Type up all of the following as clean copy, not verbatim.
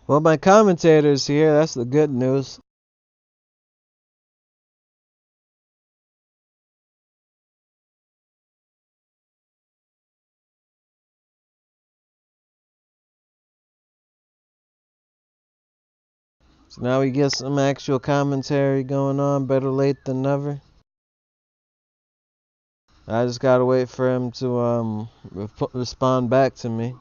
Well, my commentator's here. That's the good news. So now we get some actual commentary going on. Better late than never. I just gotta wait for him to respond back to me.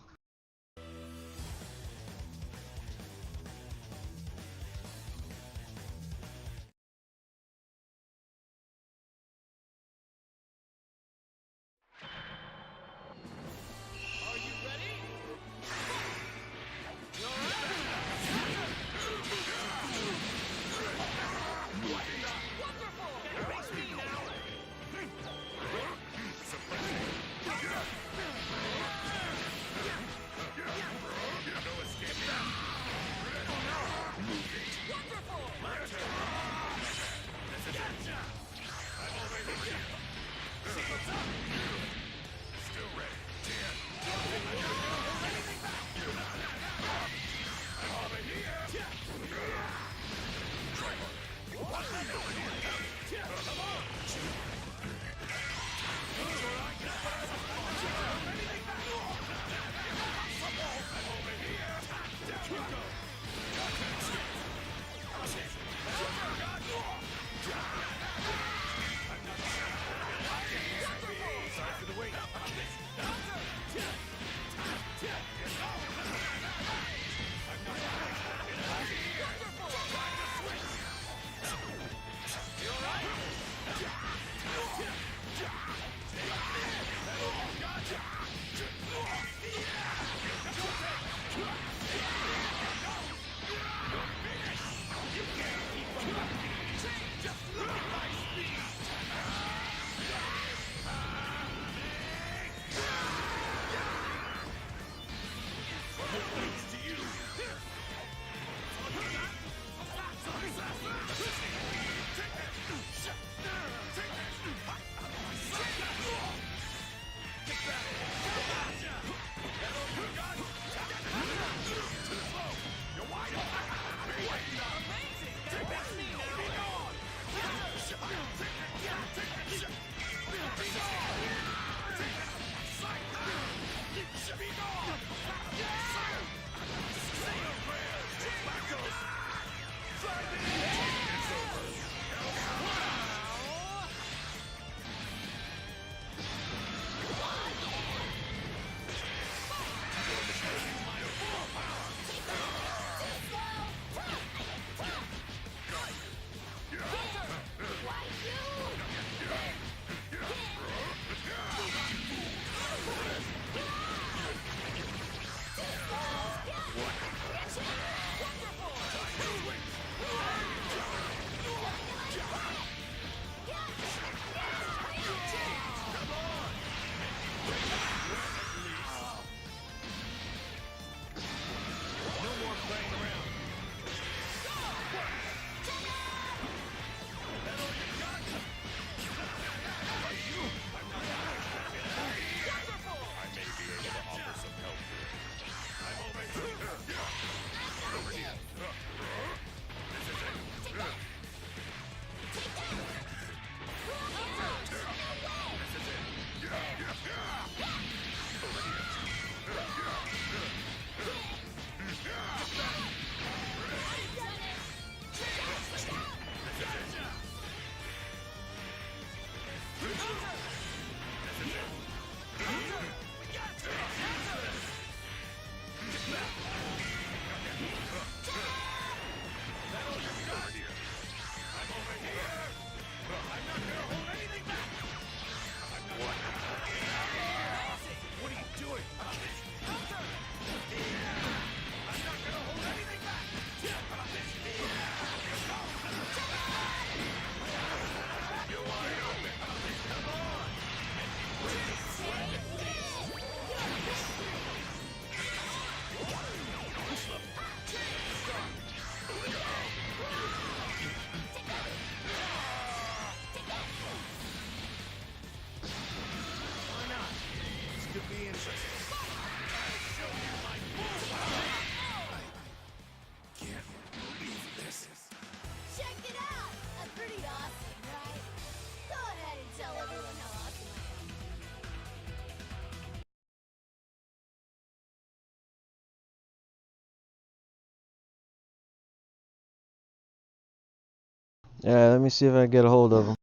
Yeah, let me see if I can get a hold of him.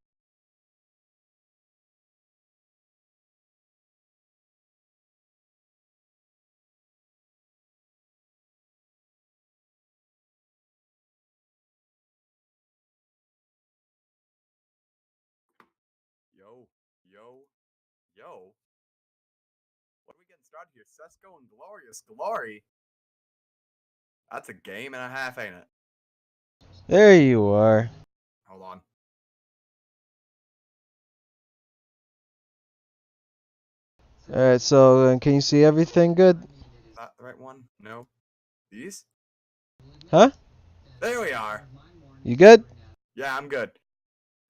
Yo, yo, yo. What are we getting started here? Sesko and Glorious Glory. That's a game and a half, ain't it? There you are. Hold on. Alright, so can you see everything good? Is that the right one? No. These? Huh? There we are. You good? Yeah, I'm good.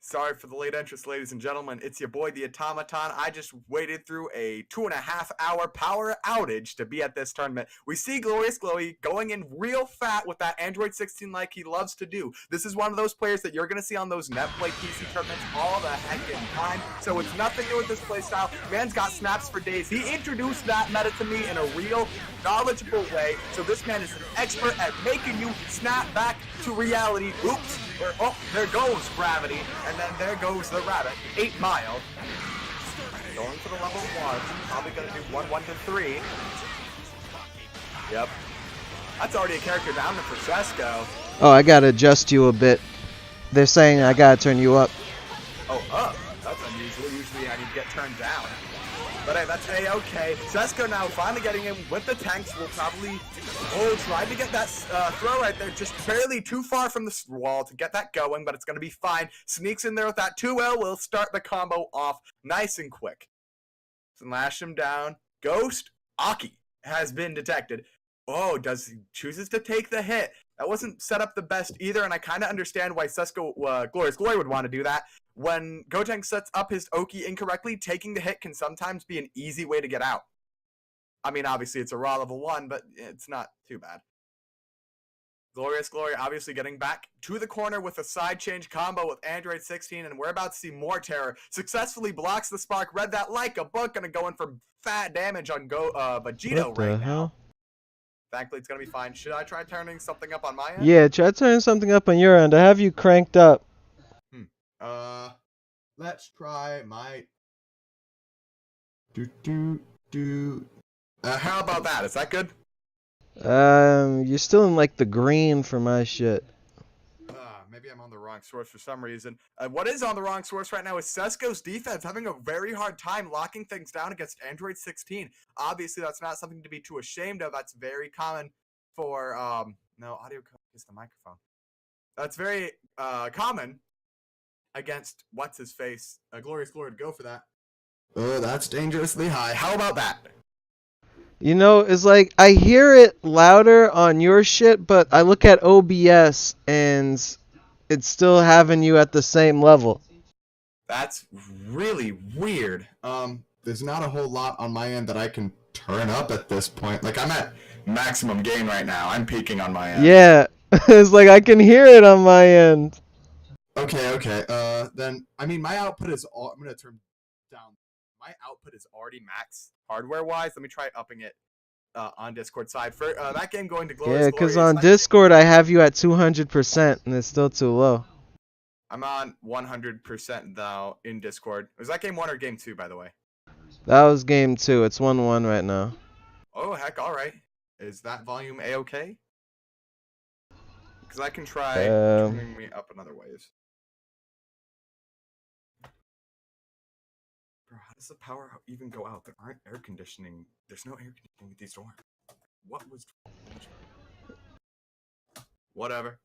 Sorry for the late entrance, ladies and gentlemen. It's your boy, the AuTomaton. I just waited through a 2.5-hour power outage to be at this tournament. We see Glorious Glowy going in real fat with that Android 16 like he loves to do. This is one of those players that you're going to see on those Netplay PC tournaments all the heckin' time. So it's nothing new with this playstyle. Man's got snaps for days. He introduced that meta to me in a real, knowledgeable way. So this man is an expert at making you snap back to reality. Oops. Oh, there goes gravity. And then there goes the rabbit. 8 Mile. Going for the level 1. Probably going to do 1, 1 to 3. Yep. That's already a character down for Sesko. Oh, I gotta adjust you a bit. They're saying I gotta turn you up. Oh, up. That's unusual. Usually I need to get turned down. But hey, that's A-okay. Sesko now finally getting in with the tanks. Will probably... Oh, tried to get that throw right there. Just barely too far from the wall to get that going, but it's going to be fine. Sneaks in there with that 2L. Will start the combo off nice and quick. Slash him down. Ghost Aki has been detected. Oh, chooses to take the hit. That wasn't set up the best either, and I kind of understand why Sesko Glorious Glory would want to do that. When Gotenks sets up his Oki incorrectly, taking the hit can sometimes be an easy way to get out. I mean, obviously it's a raw level 1, but it's not too bad. Glorious Glory obviously getting back to the corner with a side change combo with Android 16, and we're about to see more terror. Successfully blocks the spark, read that like a book, and going for fat damage on Vegito right now. Thankfully, it's going to be fine. Should I try turning something up on my end? Yeah, try turning something up on your end. I have you cranked up. Let's try my... how about that? Is that good? You're still in like the green for my shit. Maybe I'm on the wrong source for some reason. What is on the wrong source right now is Sesko's defense having a very hard time locking things down against Android 16. Obviously, that's not something to be too ashamed of. That's very common for, no, audio is the microphone. That's very common against what's-his-face. Glorious Glory to go for that. Oh, that's dangerously high. How about that? You know, it's like I hear it louder on your shit, but I look at OBS and it's still having you at the same level. That's really weird. There's not a whole lot on my end that I can turn up at this point. Like, I'm at maximum gain right now. I'm peaking on my end. Yeah, it's like I can hear it on my end. Okay. Then, I mean, my output is all... I'm going to turn down. My output is already max hardware-wise. Let me try upping it on Discord side. For that game going to Glorious Yeah, Glory, because on Discord I have you at 200% and it's still too low. I'm on 100% though in Discord. Was that game 1 or game 2, by the way? That was game 2. It's 1-1 right now. Oh, heck, alright. Is that volume A-okay? Because I can try turning me up in other ways. Bro, how does the power even go out? There aren't air conditioning. There's no air conditioning at these doors. What was... Whatever.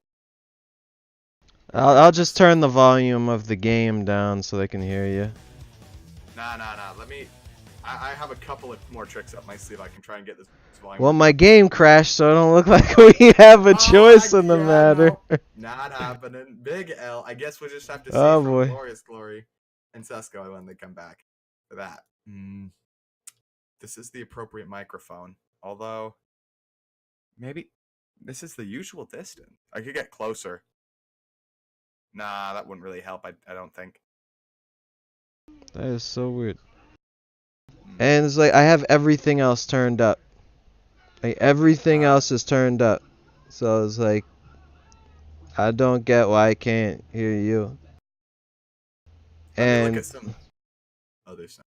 I'll just turn the volume of the game down so they can hear you. Nah. Let me... I have a couple of more tricks up my sleeve. I can try and get this volume. Well, my game crashed, so it don't look like we have a choice in the matter. No. Not happening. Big L. I guess we'll just have to see from Glorious Glory and Sesko when they come back for that. This is the appropriate microphone. Although, maybe this is the usual distance. I could get closer. Nah, that wouldn't really help, I don't think. That is so weird. And it's like I have everything else turned up. Like everything else is turned up. So it's like I don't get why I can't hear you. Let me look And at some other stuff.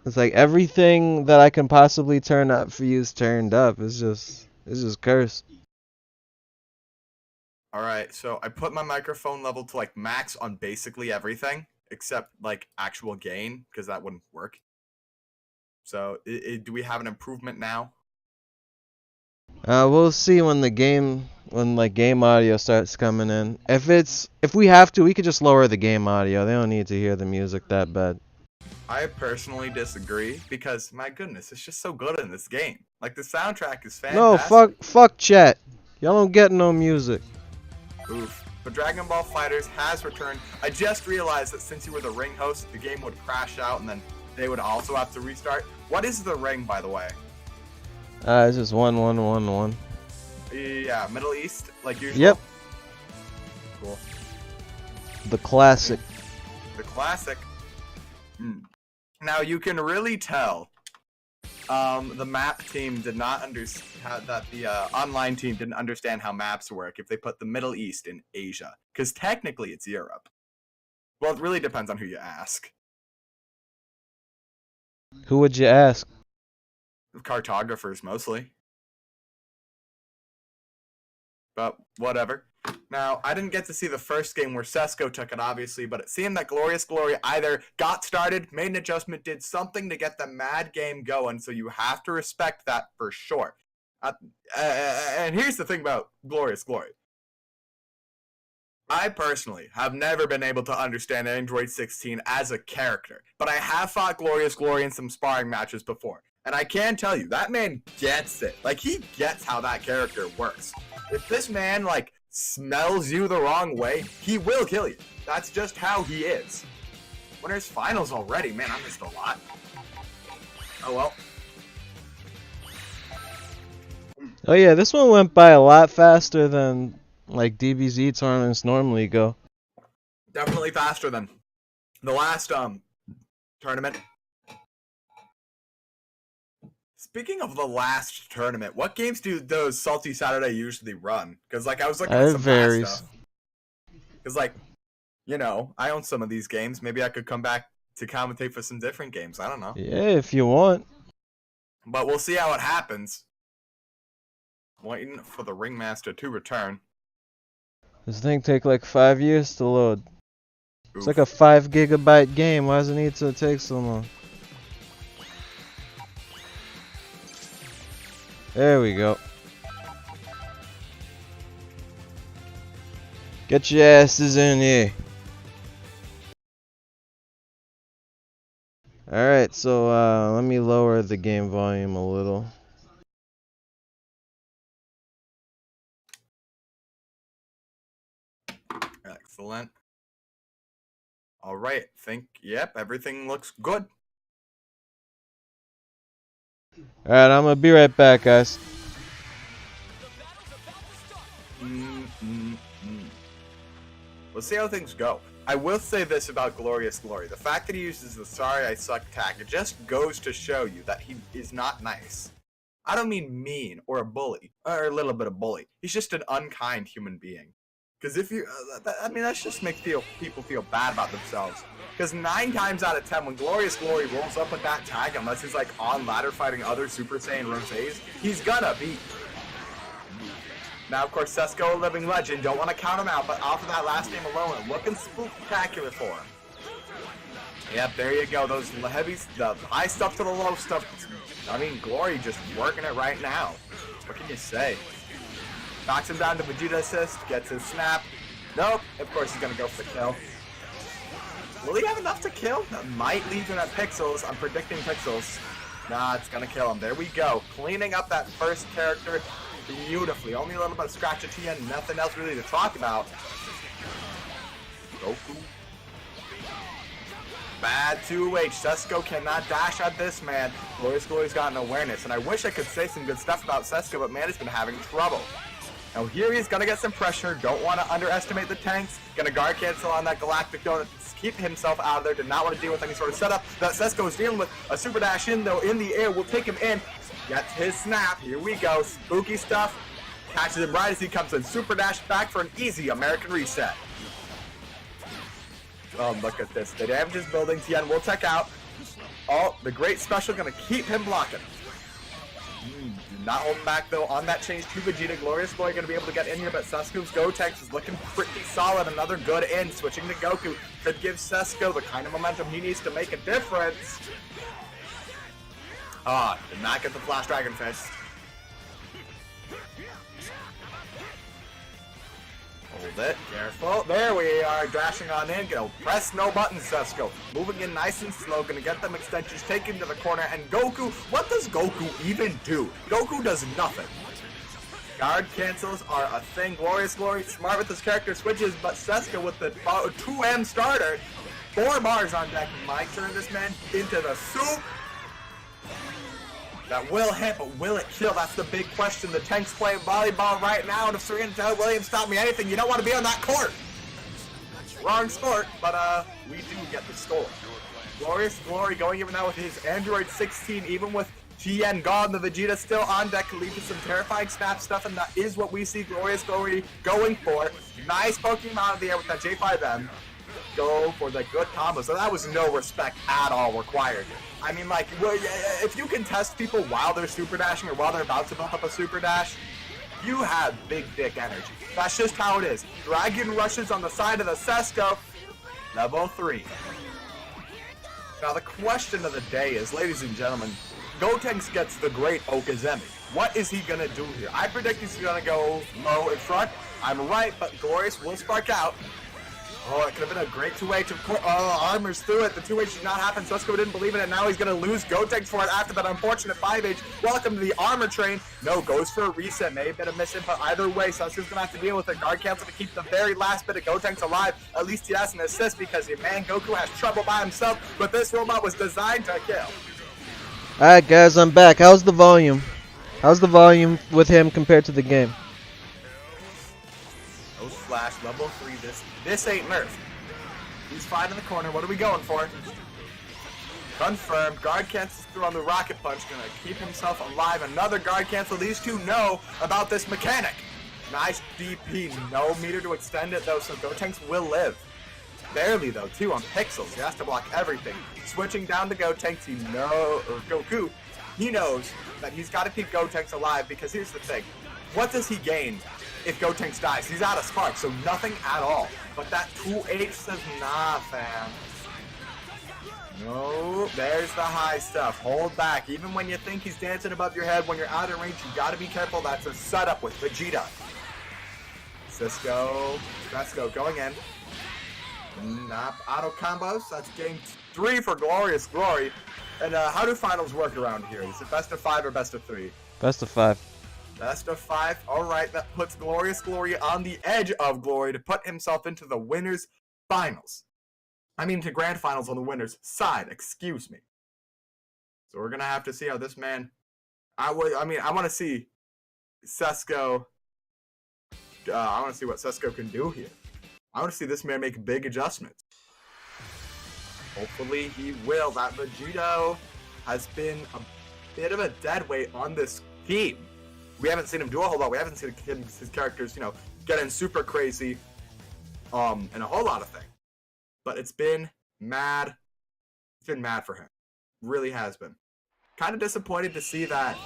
it's like everything that I can possibly turn up for you is turned up. It's just cursed. Alright, so I put my microphone level to like max on basically everything except like actual gain because that wouldn't work. So do we have an improvement now? We'll see when like game audio starts coming in. If we have to, we could just lower the game audio. They don't need to hear the music that bad. I personally disagree because my goodness, it's just so good in this game. Like the soundtrack is No, fantastic. fuck chat. Y'all don't get no music. Oof. But Dragon Ball FighterZ has returned. I just realized that since you were the ring host, the game would crash out and then they would also have to restart. What is the ring, by the way? It's just 1-1-1-1. Yeah, Middle East, like usual. Yep. Cool. The classic. The classic. Now you can really tell the map team did not understand that the online team didn't understand how maps work if they put the Middle East in Asia, because technically it's Europe. Well, it really depends on who you ask. Who would you ask? Cartographers mostly. But whatever. Now, I didn't get to see the first game where Sesko took it, obviously, but it seemed that Glorious Glory either got started, made an adjustment, did something to get the mad game going, so you have to respect that for sure. And here's the thing about Glorious Glory. I personally have never been able to understand Android 16 as a character, but I have fought Glorious Glory in some sparring matches before. And I can tell you, that man gets it. Like, he gets how that character works. If this man, like, smells you the wrong way, he will kill you. That's just how he is. Winners finals already. Man, I missed a lot. Oh, well. Oh yeah, this one went by a lot faster than like DBZ tournaments normally go. Definitely faster than the last tournament. Speaking of the last tournament, what games do those Salty Saturday usually run? Because like I was looking at some varies. past stuff. Because like, you know, I own some of these games. Maybe I could come back to commentate for some different games. I don't know. Yeah, if you want. But we'll see how it happens. Waiting for the Ringmaster to return. This thing take like 5 years to load. Oof. It's like a 5 gigabyte game. Why does it need to take so long? There we go. Get your asses in here. Alright, so let me lower the game volume a little. Excellent. Alright, yep, everything looks good. Alright, I'm gonna be right back, guys. Let's see how things go. I will say this about Glorious Glory. The fact that he uses the Sorry I Suck tag, it just goes to show you that he is not nice. I don't mean mean or a bully, or a little bit of bully. He's just an unkind human being. Because if you, that just makes people feel bad about themselves. Because 9 times out of 10, when Glorious Glory rolls up with that tag, unless he's like on ladder fighting other Super Saiyan Rosés, he's gonna beat. Now, of course, Sesko, a living legend, don't want to count him out, but off of that last game alone, looking spectacular for him. Yep, there you go, those heavies, the high stuff to the low stuff. I mean, Glory just working it right now. What can you say? Knocks him down to Vegeta assist, gets his snap. Nope, of course he's gonna go for the kill. Will he have enough to kill? That might leave him at Pixels. I'm predicting Pixels. Nah, it's gonna kill him. There we go. Cleaning up that first character beautifully. Only a little bit of scratch at TN, nothing else really to talk about. Goku. Bad 2H. Sesko cannot dash at this man. Glorious Glory's got an awareness, and I wish I could say some good stuff about Sesko, but man has been having trouble. Now here he's gonna get some pressure. Don't want to underestimate the tanks. Gonna guard cancel on that Galactic Donut. Keep himself out of there. Did not want to deal with any sort of setup that Sesko is dealing with. A super dash in though in the air will take him in. Gets his snap. Here we go. Spooky stuff. Catches him right as he comes in. Super dash back for an easy American reset. Oh, look at this. The damage is building. Tien will check out. Oh, the great special going to keep him blocking. Do not hold him back, though, on that change to Vegeta. Glorious Glory going to be able to get in here, but Sesko's Gotenks is looking pretty solid. Another good in. Switching to Goku could give Sesko the kind of momentum he needs to make a difference. Did not get the Flash Dragon Fist. Hold it. Careful. There we are. Dashing on in. Go. Press no button, Sesko. Moving in nice and slow. Gonna get them extensions. Taken to the corner. And Goku. What does Goku even do? Goku does nothing. Guard cancels are a thing. Glorious Glory. Smart with his character switches. But Sesko with the 2M starter. 4 bars on deck. Might turn this man into the soup. That will hit, but will it kill? That's the big question. The Tank's playing volleyball right now, and if Serena tell Williams stop me anything, you don't want to be on that court. Wrong sport, but we do get the score. Glorious Glory going even now with his Android 16, even with Tien gone, the Vegeta still on deck, can lead to some terrifying snap stuff, and that is what we see Glorious Glory going for. Nice poking him out of the air with that J5M. Go for the good combo. So that was no respect at all required. I mean, like, if you can test people while they're super dashing or while they're about to build up a super dash, you have big dick energy. That's just how it is. Dragon rushes on the side of the Sesko. Level 3. Now the question of the day is, ladies and gentlemen, Gotenks gets the great Okazemi. What is he gonna do here? I predict he's gonna go low in front. I'm right, but Glorious will spark out. Oh, it could have been a great 2H. Of course, Armor's through it. The 2H did not happen. Sesko didn't believe in it. Now he's going to lose Gotenks for it after that unfortunate 5H. Welcome to the Armor train. No, goes for a reset. May have been a misinput. Either way, Sesko's going to have to deal with it. Guard cancel to keep the very last bit of Gotenks alive. At least he has an assist because your man Goku has trouble by himself. But this robot was designed to kill. Alright, guys, I'm back. How's the volume? How's the volume with him compared to the game? No slash, level 3. This ain't nerfed. He's fine in the corner. What are we going for? Confirmed. Guard cancels through on the rocket punch. Gonna keep himself alive. Another guard cancel. These two know about this mechanic. Nice DP. No meter to extend it though, so Gotenks will live. Barely though, too, on pixels. He has to block everything. Switching down to Gotenks, Goku. He knows that he's got to keep Gotenks alive because here's the thing. What does he gain if Gotenks dies? He's out of spark, so nothing at all. But that 2H says, nah, fam. No, there's the high stuff. Hold back. Even when you think he's dancing above your head, when you're out of range, you gotta be careful. That's a setup with Vegeta. Sesko going in. Auto combos. That's game 3 for Glorious Glory. And how do finals work around here? Is it best of 5 or best of 3? Best of 5. Best of 5. Alright, that puts Glorious Glory on the edge of glory to put himself into the winners' finals. I mean, to grand finals on the winners' side, excuse me. So we're going to have to see how this man... I want to see Sesko... I want to see what Sesko can do here. I want to see this man make big adjustments. Hopefully he will. That Vegito has been a bit of a dead weight on this team. We haven't seen him do a whole lot. We haven't seen his characters, getting super crazy, and a whole lot of things. But it's been mad. It's been mad for him. Really has been. Kind of disappointed to see that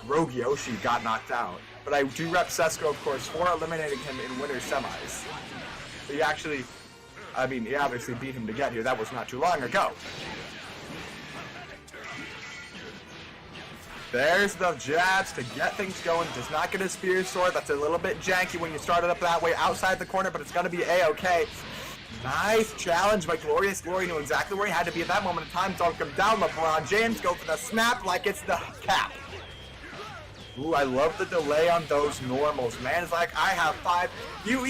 Rogue Yoshi got knocked out. But I do rep Sesko, of course, for eliminating him in winter semis. He obviously beat him to get here. That was not too long ago. There's the jabs to get things going. Does not get a spear sword. That's a little bit janky when you start it up that way outside the corner, but it's going to be A-okay. Nice challenge by Glorious Glory. Knew exactly where he had to be at that moment in time. Don't come down. LeBron James go for the snap like it's the cap. Ooh, I love the delay on those normals, man. It's like, I have 5. Do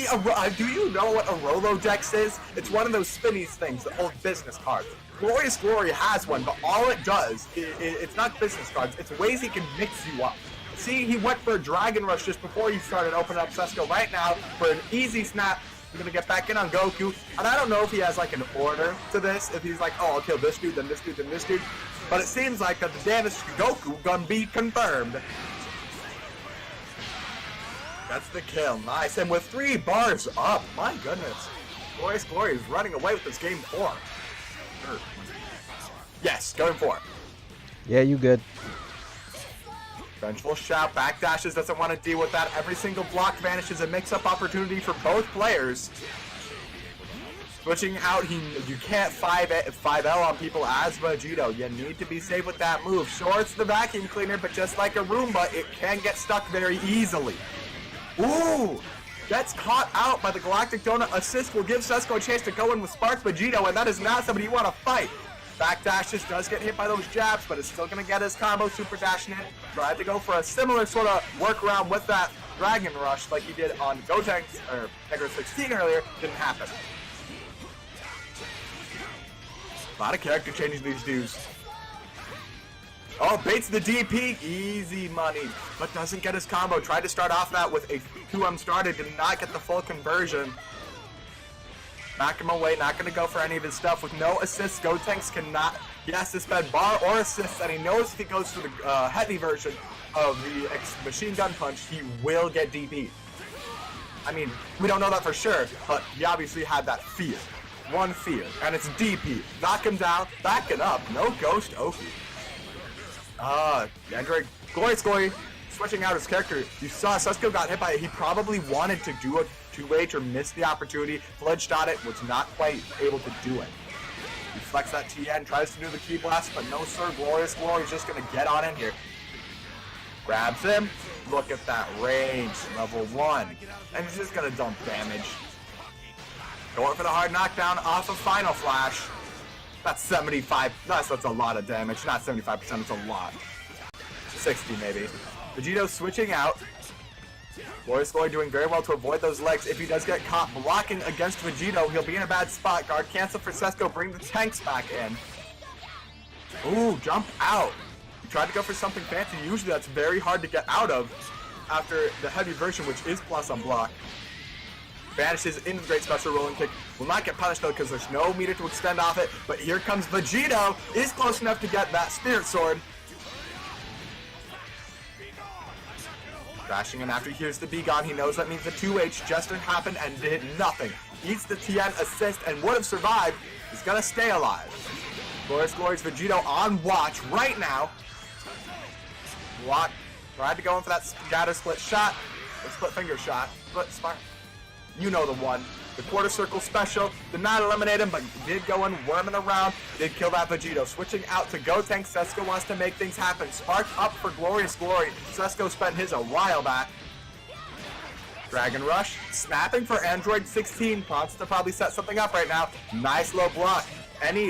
you know what a Rolodex is? It's one of those spinnies things that hold business cards. Glorious Glory has one, but all it does, it's not business cards. It's ways he can mix you up. See, he went for a Dragon Rush just before he started opening up Sesko right now for an easy snap. We're going to get back in on Goku. And I don't know if he has, like, an order to this. If he's like, oh, I'll kill this dude, then this dude, then this dude. But it seems like that the damage to Goku gonna be confirmed. That's the kill. Nice. And with 3 bars up, my goodness. Glorious Glory is running away with this game 4. Yes, going 4. Yeah, you good. Vengeful shout, backdashes, doesn't want to deal with that. Every single block vanishes, a mix-up opportunity for both players. Switching out, you can't 5L on people as Vegito. You need to be safe with that move. Sure, it's the vacuum cleaner, but just like a Roomba, it can get stuck very easily. Ooh! Gets caught out by the Galactic Donut. Assist will give Sesko a chance to go in with Sparks Vegito, and that is not somebody you want to fight. Backdashes, does get hit by those jabs, but is still going to get his combo super dashing it. Tried to go for a similar sort of workaround with that Dragon Rush like he did on Gotenks, or Mega 16 earlier. Didn't happen. A lot of character changes these dudes. Oh, baits the DP, easy money, but doesn't get his combo. Tried to start off that with a 2M started, did not get the full conversion. Knock him away, not going to go for any of his stuff. With no assists, Gotenks cannot, he has to spend bar or assists, and he knows if he goes for the heavy version of the machine gun punch, he will get DP. I mean, we don't know that for sure, but he obviously had that fear. One fear, and it's DP. Knock him down, backing up, no ghost Oki. Android, Glorious Glory, switching out his character. You saw Sesko got hit by it. He probably wanted to do a 2H or missed the opportunity. Fledged on it, was not quite able to do it. He flexed that TN, tries to do the key blast, but no sir, Glorious Glory is just gonna get on in here. Grabs him, look at that range, level 1. And he's just gonna dump damage. Going for the hard knockdown off of Final Flash. That's 75, that's a lot of damage, not 75%, it's a lot. 60 maybe. Vegito switching out. Glorious Glory doing very well to avoid those legs. If he does get caught blocking against Vegito, he'll be in a bad spot. Guard cancel for Sesko, bring the tanks back in. Ooh, jump out. He tried to go for something fancy. Usually that's very hard to get out of after the heavy version, which is plus on block. Vanishes into the great special rolling kick. Will not get punished though because there's no meter to extend off it. But here comes Vegito. Is close enough to get that Spirit Sword. Crashing in after he hears the B gone. He knows that means the 2H just happened and did nothing. Eats the TN assist and would have survived. He's gonna stay alive. Glorious Glory's Vegito on watch right now. Block. Tried to go in for that scatter split shot. The split finger shot. Split spark. You know the one. The quarter circle special did not eliminate him, but did go in worming around. Did kill that Vegito. Switching out to Gotenks. Sesko wants to make things happen. Spark up for Glorious Glory. Sesko spent his a while back. Dragon Rush. Snapping for Android 16. Wants to probably set something up right now. Nice low block.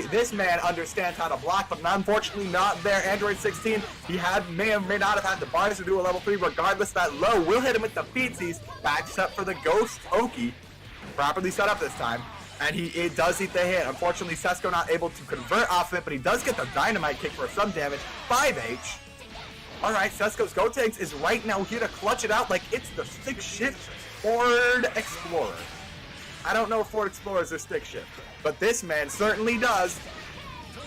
This man understands how to block, but unfortunately not there. Android 16, he may or may not have had the bars to do a level 3. Regardless, that low will hit him with the feetsies. Backs up for the Ghost Oki. Properly set up this time. And it does eat the hit. Unfortunately, Sesko not able to convert off it, but he does get the dynamite kick for some damage. 5H. Alright, Sesko's Gotenks is right now here to clutch it out like it's the stick shift Ford Explorer. I don't know if Ford Explorer is a stick shift, but this man certainly does.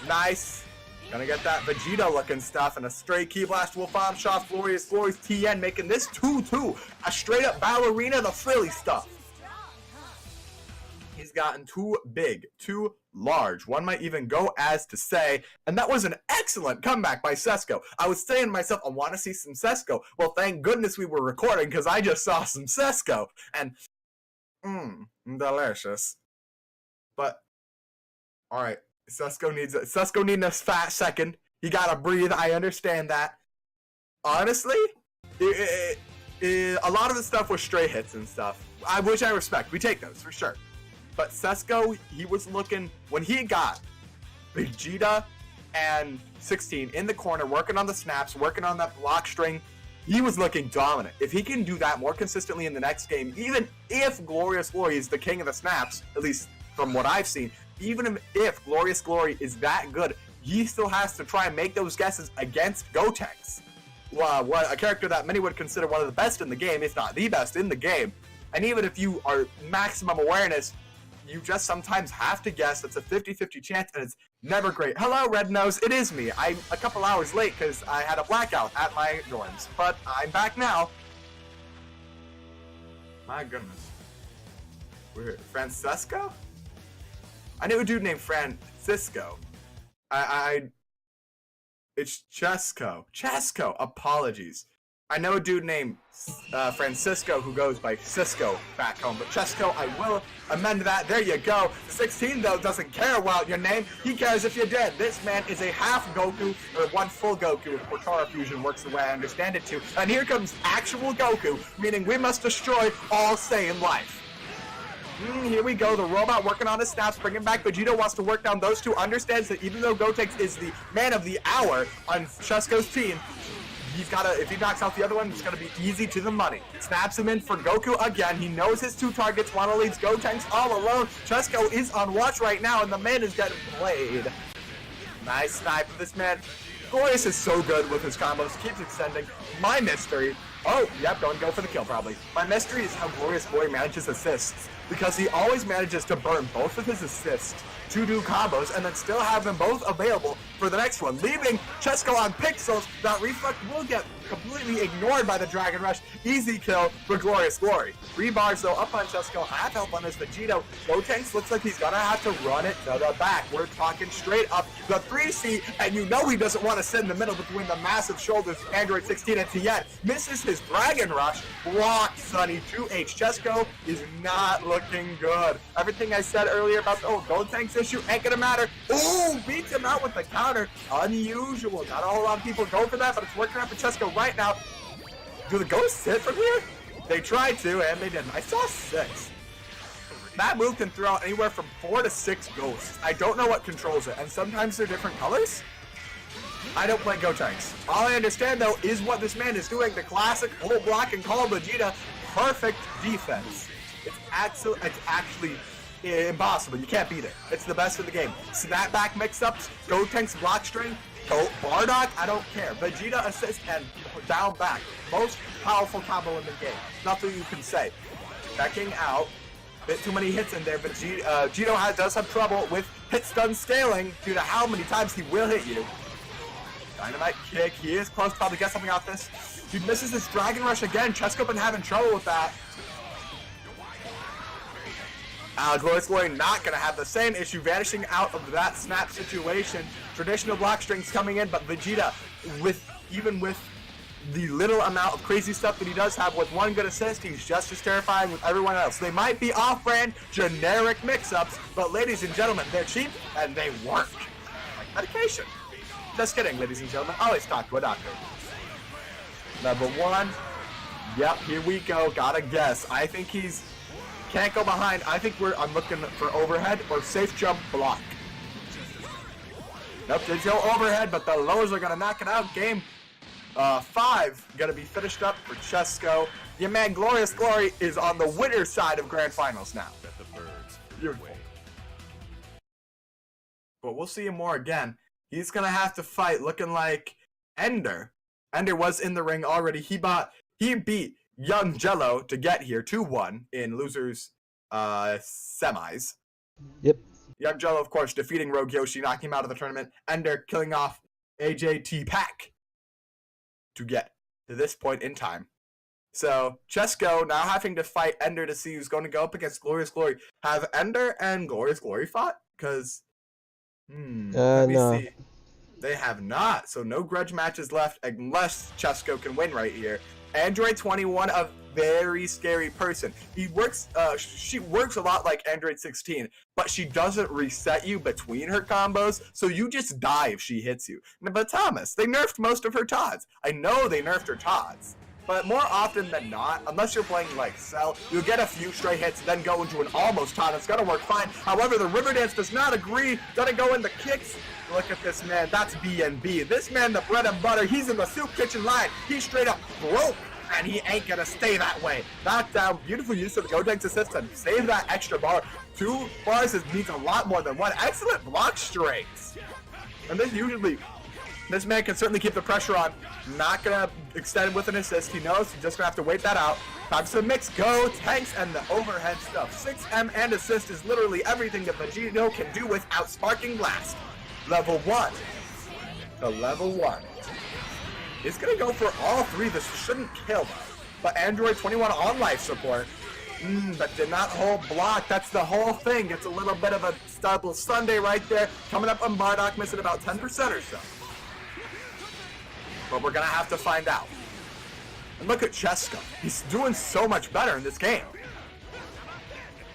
Nice. Gonna get that Vegito looking stuff, and a straight Key Blast will bomb shot. Glorious Glory's TN making this 2-2. A straight up ballerina, the frilly stuff. He's gotten too big, too large. One might even go as to say, and that was an excellent comeback by Sesko. I was saying to myself, I want to see some Sesko. Well, thank goodness we were recording because I just saw some Sesko. And, delicious. But, alright, Sesko needs a fat second. He gotta breathe, I understand that. Honestly, a lot of the stuff was stray hits and stuff, which I respect. We take those, for sure. But Sesko, he was looking, when he got Vegeta and 16 in the corner, working on the snaps, working on that block string, he was looking dominant. If he can do that more consistently in the next game, even if Glorious Glory is the king of the snaps, at least from what I've seen, even if Glorious Glory is that good, he still has to try and make those guesses against Gotenks. A character that many would consider one of the best in the game, if not the best in the game. And even if you are maximum awareness, you just sometimes have to guess. It's a 50-50 chance, and it's never great. Hello, Red Nose, it is me. I'm a couple hours late because I had a blackout at my dorms, but I'm back now. My goodness. We're Francesco? I knew a dude named Francisco. It's Chesco. Apologies. I know a dude named Francisco who goes by Cisco back home, but Chesco, I will amend that. There you go. 16, though, doesn't care about your name. He cares if you're dead. This man is a half Goku, or one full Goku, if Portara Fusion works the way I understand it to. And here comes actual Goku, meaning we must destroy all Saiyan life. Here we go, the robot working on his snaps, bringing back Vegeta, wants to work down those two, understands that even though Gotenks is the man of the hour on Chesco's team, he's gotta, if he knocks out the other one, it's gonna be easy to the money. Snaps him in for Goku again. He knows his two targets. Wanna leaves Gotenks all alone. Chesco is on watch right now, and the man is getting played. Nice snipe of this man. Glorious is so good with his combos. Keeps extending. My mystery. Oh, yep, don't go for the kill probably. My mystery is how Glorious Glory manages assists, because he always manages to burn both of his assists to do combos and then still have them both available for the next one, leaving Chesco on pixels. That reflect will get completely ignored by the Dragon Rush. Easy kill for Glorious Glory. 3 bars though up on Chesco, half health on his Vegito. Gotenks looks like he's gonna have to run it to the back. We're talking straight up the 3C, and you know he doesn't want to sit in the middle between the massive shoulders of Android 16 and Tien. Misses his Dragon Rush. Blocked Sunny 2H. Chesco is not looking good. Everything I said earlier about the Gotenks issue ain't gonna matter. Ooh, beats him out with the counter. Unusual. Not a whole lot of people go for that, but it's working out for Chesco right now. Do the ghosts hit from here? They tried to, and they didn't. I saw 6. That move can throw out anywhere from 4 to 6 ghosts. I don't know what controls it, and sometimes they're different colors. I don't play Gotenks. All I understand, though, is what this man is doing. The classic whole block and call Vegeta. Perfect defense. It's actually impossible. You can't beat it. It's the best in the game. Snapback mix-ups, Gotenks block string, Bardock, I don't care. Vegeta assist and down back. Most powerful combo in the game. Nothing you can say. Backing out. Bit too many hits in there, but Vegito does have trouble with hit stun scaling due to how many times he will hit you. Dynamite kick. He is close to probably get something out this. He misses his Dragon Rush again. Chesco been having trouble with that. Glorious Glory not going to have the same issue, vanishing out of that snap situation. Traditional block strings coming in, but Vegeta, even with the little amount of crazy stuff that he does have with one good assist, he's just as terrifying with everyone else. They might be off-brand, generic mix-ups, but ladies and gentlemen, they're cheap and they work. Like medication. Just kidding, ladies and gentlemen. Always talk to a doctor. Level 1. Yep, here we go. Gotta guess. I think he's... Can't go behind. I think I'm looking for overhead or safe jump block. Nope, there's no overhead, but the lowers are going to knock it out. Game 5 going to be finished up for Chesco. Your man Glorious Glory is on the winner's side of Grand Finals now. Beautiful. But we'll see him more again. He's going to have to fight looking like Ender. Ender was in the ring already. He beat Young Jello to get here 2-1 in losers semis. Yep. Young Jello, of course, defeating Rogue Yoshi, knocking him out of the tournament. Ender killing off AJT Pack to get to this point in time. So Chesco now having to fight Ender to see who's going to go up against Glorious Glory. Have Ender and Glorious Glory fought? Because let me see. They have not. So no grudge matches left unless Chesco can win right here. Android 21, a very scary person. She works a lot like Android 16, but she doesn't reset you between her combos, so you just die if she hits you. But Thomas, they nerfed most of her Tods. I know they nerfed her Tods, but more often than not, unless you're playing like Cell, you'll get a few stray hits, then go into an almost Tod. It's gonna work fine. However, the Riverdance does not agree. Gonna go in the kicks. Look at this man, that's BNB. This man, the bread and butter, he's in the soup kitchen line. He's straight up broke, and he ain't gonna stay that way. Knockdown, beautiful use of the Gotenks assist and save that extra bar. 2 bars means a lot more than 1. Excellent block strings. And this man can certainly keep the pressure on. Not gonna extend with an assist. He knows he's just gonna have to wait that out. Time to mix Gotenks and the overhead stuff. 6M and assist is literally everything that Vegito can do without sparking blast. Level 1 to level 1. It's gonna go for all 3. This shouldn't kill though. But Android 21 on life support. But did not hold block. That's the whole thing. It's a little bit of a double Sunday right there. Coming up on Bardock, missing about 10% or so. But we're going to have to find out. And look at Chesko. He's doing so much better in this game.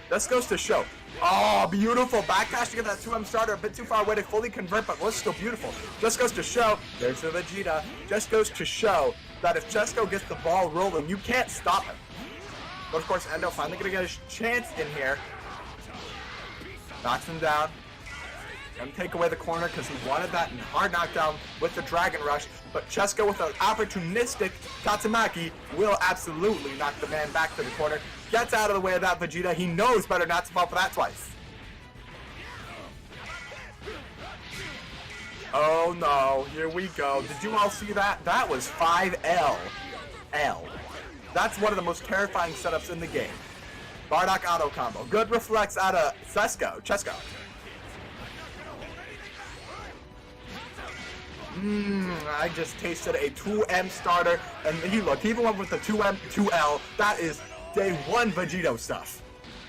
This goes to show. Oh, beautiful. Backdash to get that 2M starter. A bit too far away to fully convert, but was still beautiful. Just goes to show. There's the Vegeta. Just goes to show that if Chesko gets the ball rolling, you can't stop him. But of course, Endo finally going to get his chance in here. Knocks him down. Gonna take away the corner because he wanted that hard knockdown with the Dragon Rush. But Chesko with an opportunistic Tatsumaki will absolutely knock the man back to the corner. Gets out of the way of that Vegeta. He knows better not to fall for that twice. Oh no, here we go. Did you all see that? That was 5L. L. That's one of the most terrifying setups in the game. Bardock auto combo. Good reflex out of Chesko. I just tasted a 2M starter, and he even went with the 2M, 2L. That is day one Vegito stuff.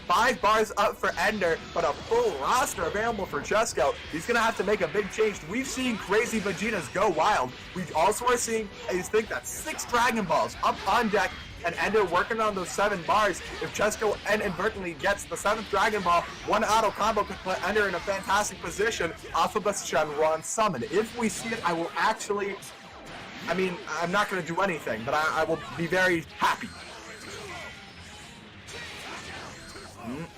5 bars up for Ender, but a full roster available for Chesko. He's going to have to make a big change. We've seen crazy Vegetas go wild. We also are seeing, I think that's 6 Dragon Balls up on deck, and Ender working on those 7 bars. If Chesko inadvertently gets the 7th Dragon Ball, one auto combo could put Ender in a fantastic position off of a Shenron summon. If we see it, I will actually, I'm not going to do anything, but I will be very happy.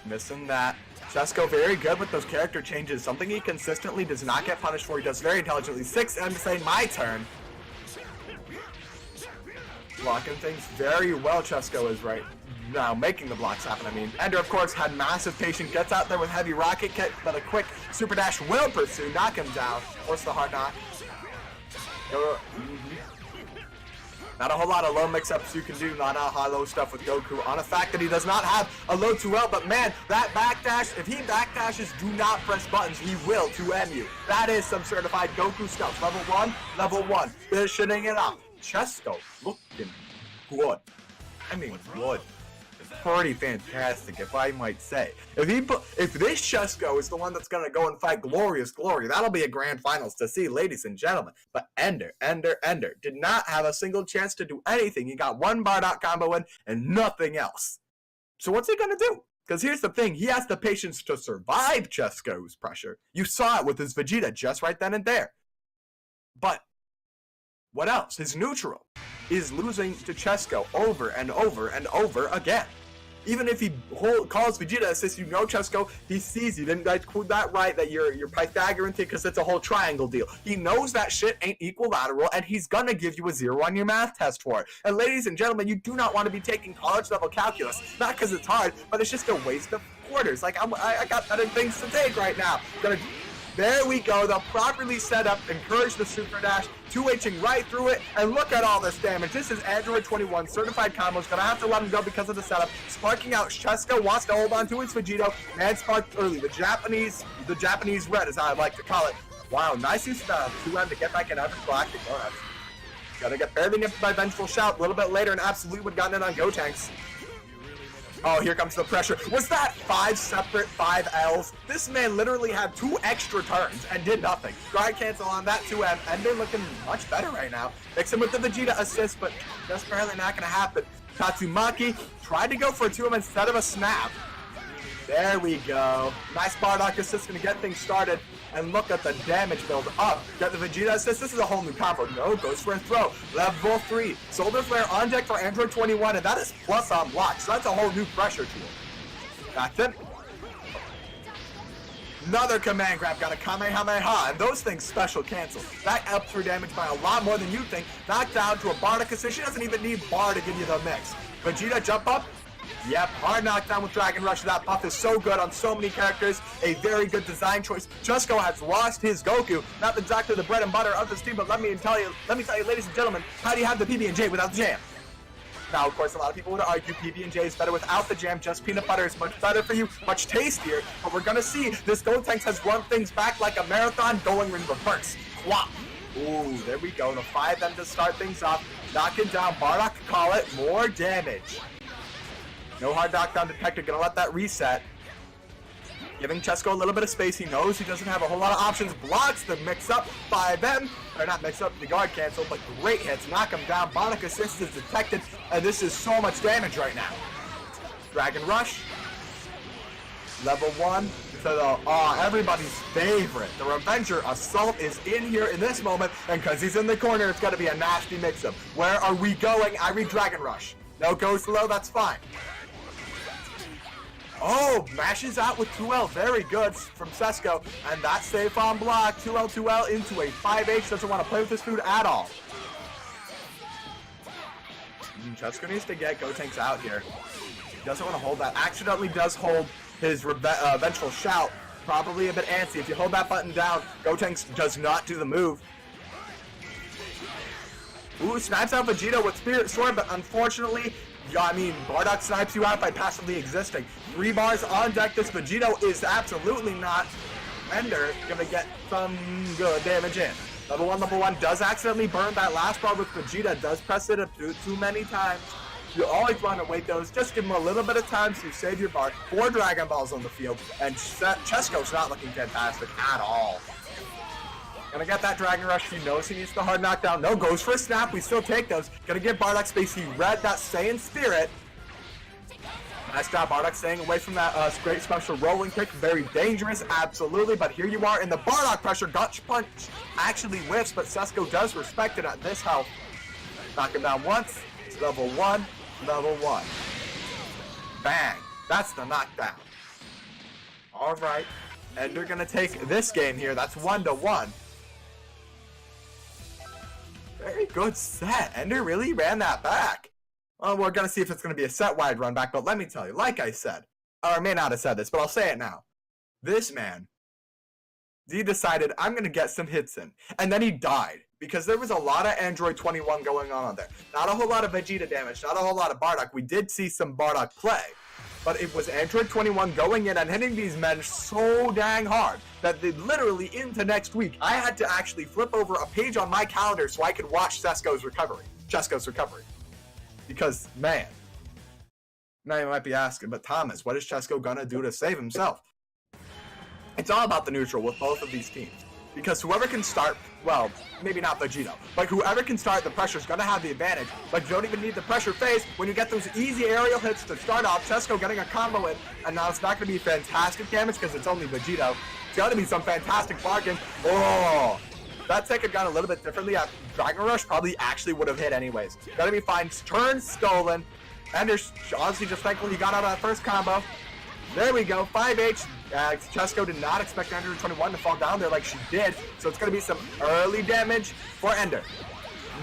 Missing that. Chesko very good with those character changes. Something he consistently does not get punished for. He does very intelligently. 6M to say my turn. Blocking things very well, Chesko is right now, making the blocks happen. Ender, of course, had massive patience. Gets out there with heavy rocket kick, but a quick super dash will pursue. Knock him down. Force the hard knock. Not a whole lot of low mix-ups you can do, not a high-low stuff with Goku, on the fact that he does not have a low 2L, but man, that backdash, if he backdashes, do not press buttons, he will 2M you. That is some certified Goku stuff. Level 1, finishing it up. Chesko looking good. Good. Pretty fantastic, if I might say. If this Chesko is the one that's gonna go and fight Glorious Glory, that'll be a grand finals to see, ladies and gentlemen. But Ender did not have a single chance to do anything. He got 1 Bardock combo in and nothing else. So what's he gonna do? Because here's the thing, he has the patience to survive Chesko's pressure. You saw it with his Vegeta just right then and there. But what else? His neutral is losing to Chesko over and over and over again. Even if he calls Vegeta assist, Chesko, he sees you didn't quote that right, that you're Pythagorean thing, because it's a whole triangle deal. He knows that shit ain't equilateral, and he's gonna give you a 0 on your math test for it. And ladies and gentlemen, you do not want to be taking college level calculus, not because it's hard, but it's just a waste of quarters. Like, I got better things to take right now. There we go, they'll properly set up, encourage the super dash, 2Hing right through it, and look at all this damage. This is Android 21, certified combos, gonna have to let him go because of the setup. Sparking out, Chesko wants to hold on to his Vegito, and sparked early. The Japanese red is how I like to call it. Wow, nice use of 2M to get back in average galactic. Oh, that's gonna get barely nipped by Vengeful Shout. A little bit later, and absolutely would have gotten it on Gotenks. Oh, here comes the pressure. Was that 5 separate 5Ls? This man literally had 2 extra turns and did nothing. Guard cancel on that 2M, and they're looking much better right now. Mix him with the Vegeta assist, but that's apparently not going to happen. Tatsumaki tried to go for a 2M instead of a snap. There we go. Nice Bardock assist, going to get things started. And look at the damage build up. Got the Vegeta assist. This is a whole new combo. No, goes for a throw. Level 3. Solar Flare on deck for Android 21, and that is plus on block. So that's a whole new pressure tool. That's it. Another command grab. Got a Kamehameha, and those things special cancel. That ups her damage by a lot more than you think. Knocked down to a Bardock assist. She doesn't even need Bar to give you the mix. Vegeta jump up. Yep, hard knockdown with Dragon Rush. That buff is so good on so many characters. A very good design choice. Chesko has lost his Goku. Not exactly the bread and butter of this team, but let me tell you, ladies and gentlemen, how do you have the PB&J without the jam? Now, of course, a lot of people would argue PB&J is better without the jam. Just peanut butter is much better for you, much tastier. But we're gonna see this Gotenks has run things back like a marathon going in reverse. Quap. Ooh, there we go. The 5M to start things off. Knock it down. Bardock, call it more damage. No hard knockdown detected. Gonna let that reset. Giving Chesko a little bit of space. He knows he doesn't have a whole lot of options. Blocks the mix-up by them. Or not mix-up, the guard cancel, but great hits. Knock him down. Bionic assist is detected. And this is so much damage right now. Dragon Rush. Level 1. So everybody's favorite. The Revenger Assault is in here in this moment. And because he's in the corner, it's going to be a nasty mix-up. Where are we going? I read Dragon Rush. No goes low, that's fine. Oh, mashes out with 2L. Very good from Chesko. And that safe on block. 2L into a 5H. Doesn't want to play with this food at all. Chesko needs to get Gotenks out here. He doesn't want to hold that. Accidentally does hold his Vengeful Shout. Probably a bit antsy. If you hold that button down, Gotenks does not do the move. Ooh, snipes out Vegeta with Spirit Sword, but unfortunately, Bardock snipes you out by passively existing. 3 bars on deck. This Vegito is absolutely not. Ender gonna get some good damage in. Level 1 does accidentally burn that last bar with Vegeta. Does press it too many times. You always want to wait those. Just give him a little bit of time to save your bar. 4 Dragon Balls on the field, and Chesko's not looking fantastic at all. Gonna get that Dragon Rush. He knows he needs the hard knockdown. No, goes for a snap. We still take those. Gonna give Bardock space. He read that Saiyan Spirit. Nice job, Bardock, staying away from that great special rolling kick. Very dangerous, absolutely. But here you are in the Bardock pressure. Gotch punch actually whiffs, but Chesko does respect it at this health. Knock him down once. Level 1. Bang. That's the knockdown. All right. Ender gonna take this game here. That's 1-1. Very good set. Ender really ran that back. Well, we're going to see if it's going to be a set-wide run back, but let me tell you, like I said, or I may not have said this, but I'll say it now. This man, he decided, I'm going to get some hits in. And then he died, because there was a lot of Android 21 going on there. Not a whole lot of Vegeta damage, not a whole lot of Bardock. We did see some Bardock play, but it was Android 21 going in and hitting these men so dang hard that they literally into next week, I had to actually flip over a page on my calendar so I could watch Chesko's recovery. Because, man, now you might be asking, but Thomas, what is Chesko gonna do to save himself? It's all about the neutral with both of these teams. Because whoever can start, well, maybe not Vegito, but whoever can start the pressure is gonna have the advantage. But you don't even need the pressure phase when you get those easy aerial hits to start off. Chesko getting a combo in, and now it's not gonna be fantastic damage because it's only Vegito. It's gonna be some fantastic bargain. Oh! That ticket got a little bit differently. Dragon Rush probably actually would have hit anyways. Gotta be fine. Turn stolen. Ender's honestly just thankful he got out of that first combo. There we go. 5H. Chesko did not expect Ender 21 to fall down there like she did. So it's gonna be some early damage for Ender.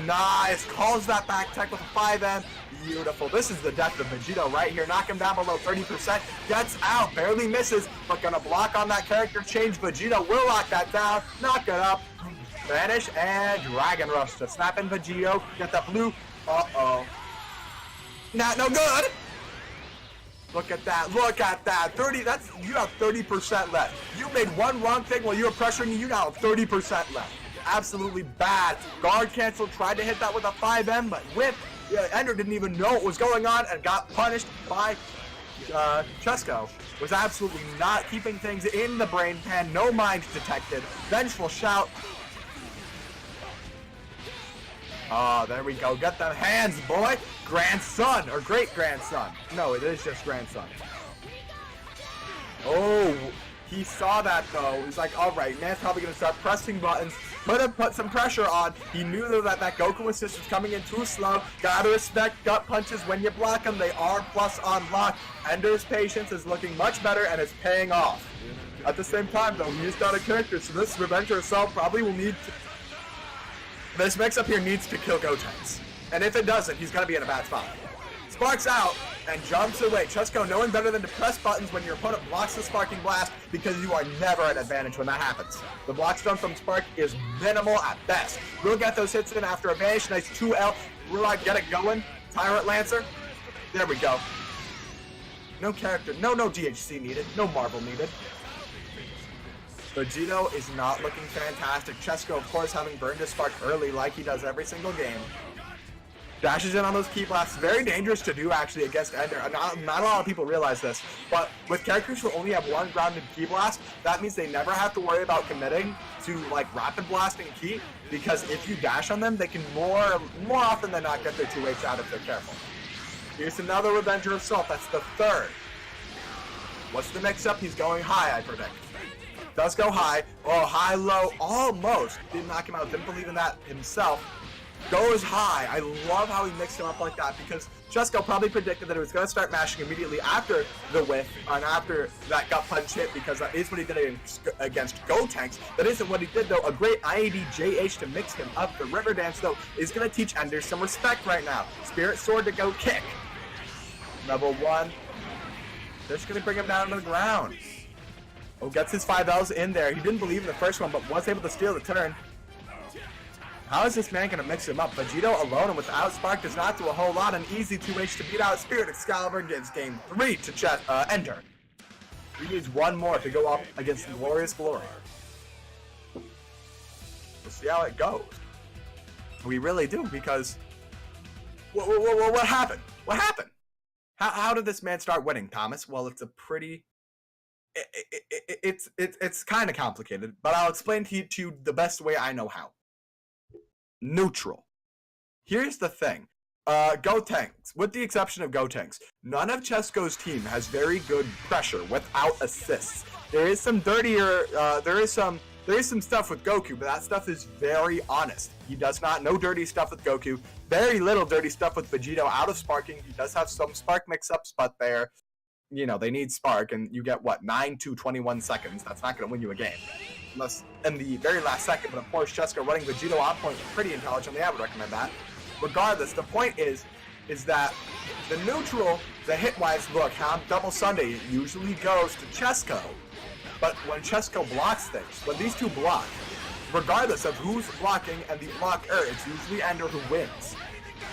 Nice. Calls that back tech with a 5M. Beautiful. This is the death of Vegito right here. Knock him down below 30%. Gets out. Barely misses. But gonna block on that character change. Vegito will lock that down. Knock it up. Vanish and Dragon Rush to snap in Vegito. Get that blue. Uh-oh. Not no good. Look at that. Look at that. 30. That's you have 30% left. You made one wrong thing while you were pressuring you now have 30% left. Absolutely bad. Guard cancel. Tried to hit that with a 5M, but whip. Ender didn't even know what was going on and got punished by Chesko. Was absolutely not keeping things in the brain pan. No mind detected. Vengeful Shout. Oh, there we go. Get them hands, boy. Grandson, or great-grandson. No, it is just grandson. Oh, he saw that, though. He's like, all right, man's probably going to start pressing buttons. Put some pressure on. He knew that Goku assist was coming in too slow. Gotta respect gut punches when you block them. They are plus on lock. Ender's patience is looking much better, and it's paying off. At the same time, though, he's got a character, so this Revenger Assault probably will need to... This mix-up here needs to kill Gotenks. And if it doesn't, he's going to be in a bad spot. Sparks out and jumps away. Chesko knowing better than to press buttons when your opponent blocks the Sparking Blast because you are never at advantage when that happens. The block stun from Spark is minimal at best. We'll get those hits in after a vanish. Nice 2L. Will I get it going? Tyrant Lancer. There we go. No character. No DHC needed. No Marvel needed. Vegito is not looking fantastic. Chesko, of course, having burned his Spark early like he does every single game. Dashes in on those key blasts. Very dangerous to do actually against Ender. Not a lot of people realize this, but with characters who only have one grounded key blast, that means they never have to worry about committing to like rapid blasting key, because if you dash on them, they can more often than not get their 2H out if they're careful. Here's another Revenger Assault. That's the third. What's the mix-up? He's going high, I predict. Does go high. Oh, high, low, almost. Didn't knock him out. Didn't believe in that himself. Goes high. I love how he mixed him up like that, because Chesko probably predicted that it was going to start mashing immediately after the whiff and after that gut punch hit, because that is what he did against Go Tanks. That isn't what he did, though. A great IAD JH to mix him up. The River Dance, though, is going to teach Ender some respect right now. Spirit Sword to go kick. Level 1. They're just going to bring him down to the ground. Oh, gets his 5Ls in there. He didn't believe in the first one, but was able to steal the turn. How is this man going to mix him up? Vegito alone and without Spark does not do a whole lot. An easy 2H to beat out. Spirit Excalibur gives game 3 to Ender. He needs one more to go up against Glorious Glory. We'll see how it goes. We really do, because... What happened? What happened? How did this man start winning, Thomas? Well, it's a pretty... It's kind of complicated, but I'll explain to you the best way I know how. Neutral. Here's the thing. Go Tanks, with the exception of Go Tanks, none of Chesko's team has very good pressure without assists. There is some dirtier, there is some stuff with Goku, but that stuff is very honest. He does not know dirty stuff with Goku. Very little dirty stuff with Vegito out of sparking. He does have some spark mix-ups, but they're, you know, they need spark, and you get, what, 9 to 21 seconds. That's not going to win you a game. Unless in the very last second, but of course, Chesko running Vegito on point pretty intelligently. I would recommend that. Regardless, the point is that the neutral, the hit-wise look, how Double Sunday usually goes to Chesko. But when Chesko blocks things, when these two block, regardless of who's blocking and the blocker, it's usually Ender who wins.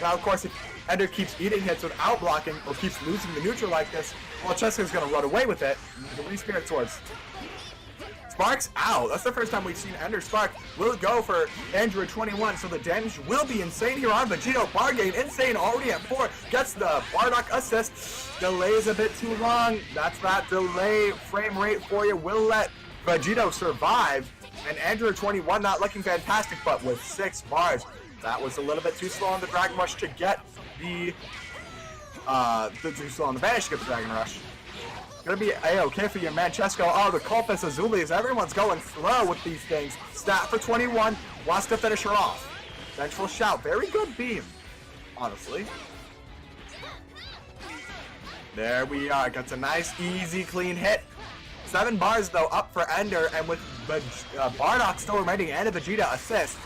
Now, of course, if Ender keeps eating hits without blocking or keeps losing the neutral like this, well, Chesko's going to run away with it. The Re-Spirit Swords. Sparks out. That's the first time we've seen Ender Spark. Will go for Android 21, so the damage will be insane here on Vegito. Bargain, insane, already at 4. Gets the Bardock assist. Delays a bit too long. That's that delay frame rate for you. Will let Vegito survive. And Android 21 not looking fantastic, but with 6 bars. That was a little bit too slow on the Dragon Rush to get the... too slow on the Vanish to get the Dragon Rush. Gonna be A-okay for your man Chesko. Oh, the Culpus Azulius. Everyone's going slow with these things. Stat for 21. Wants to finish her off. Vengeful Shout. Very good beam, honestly. There we are. Gets a nice, easy, clean hit. 7 bars, though, up for Ender. And with Bardock still remaining and a Vegeta assist,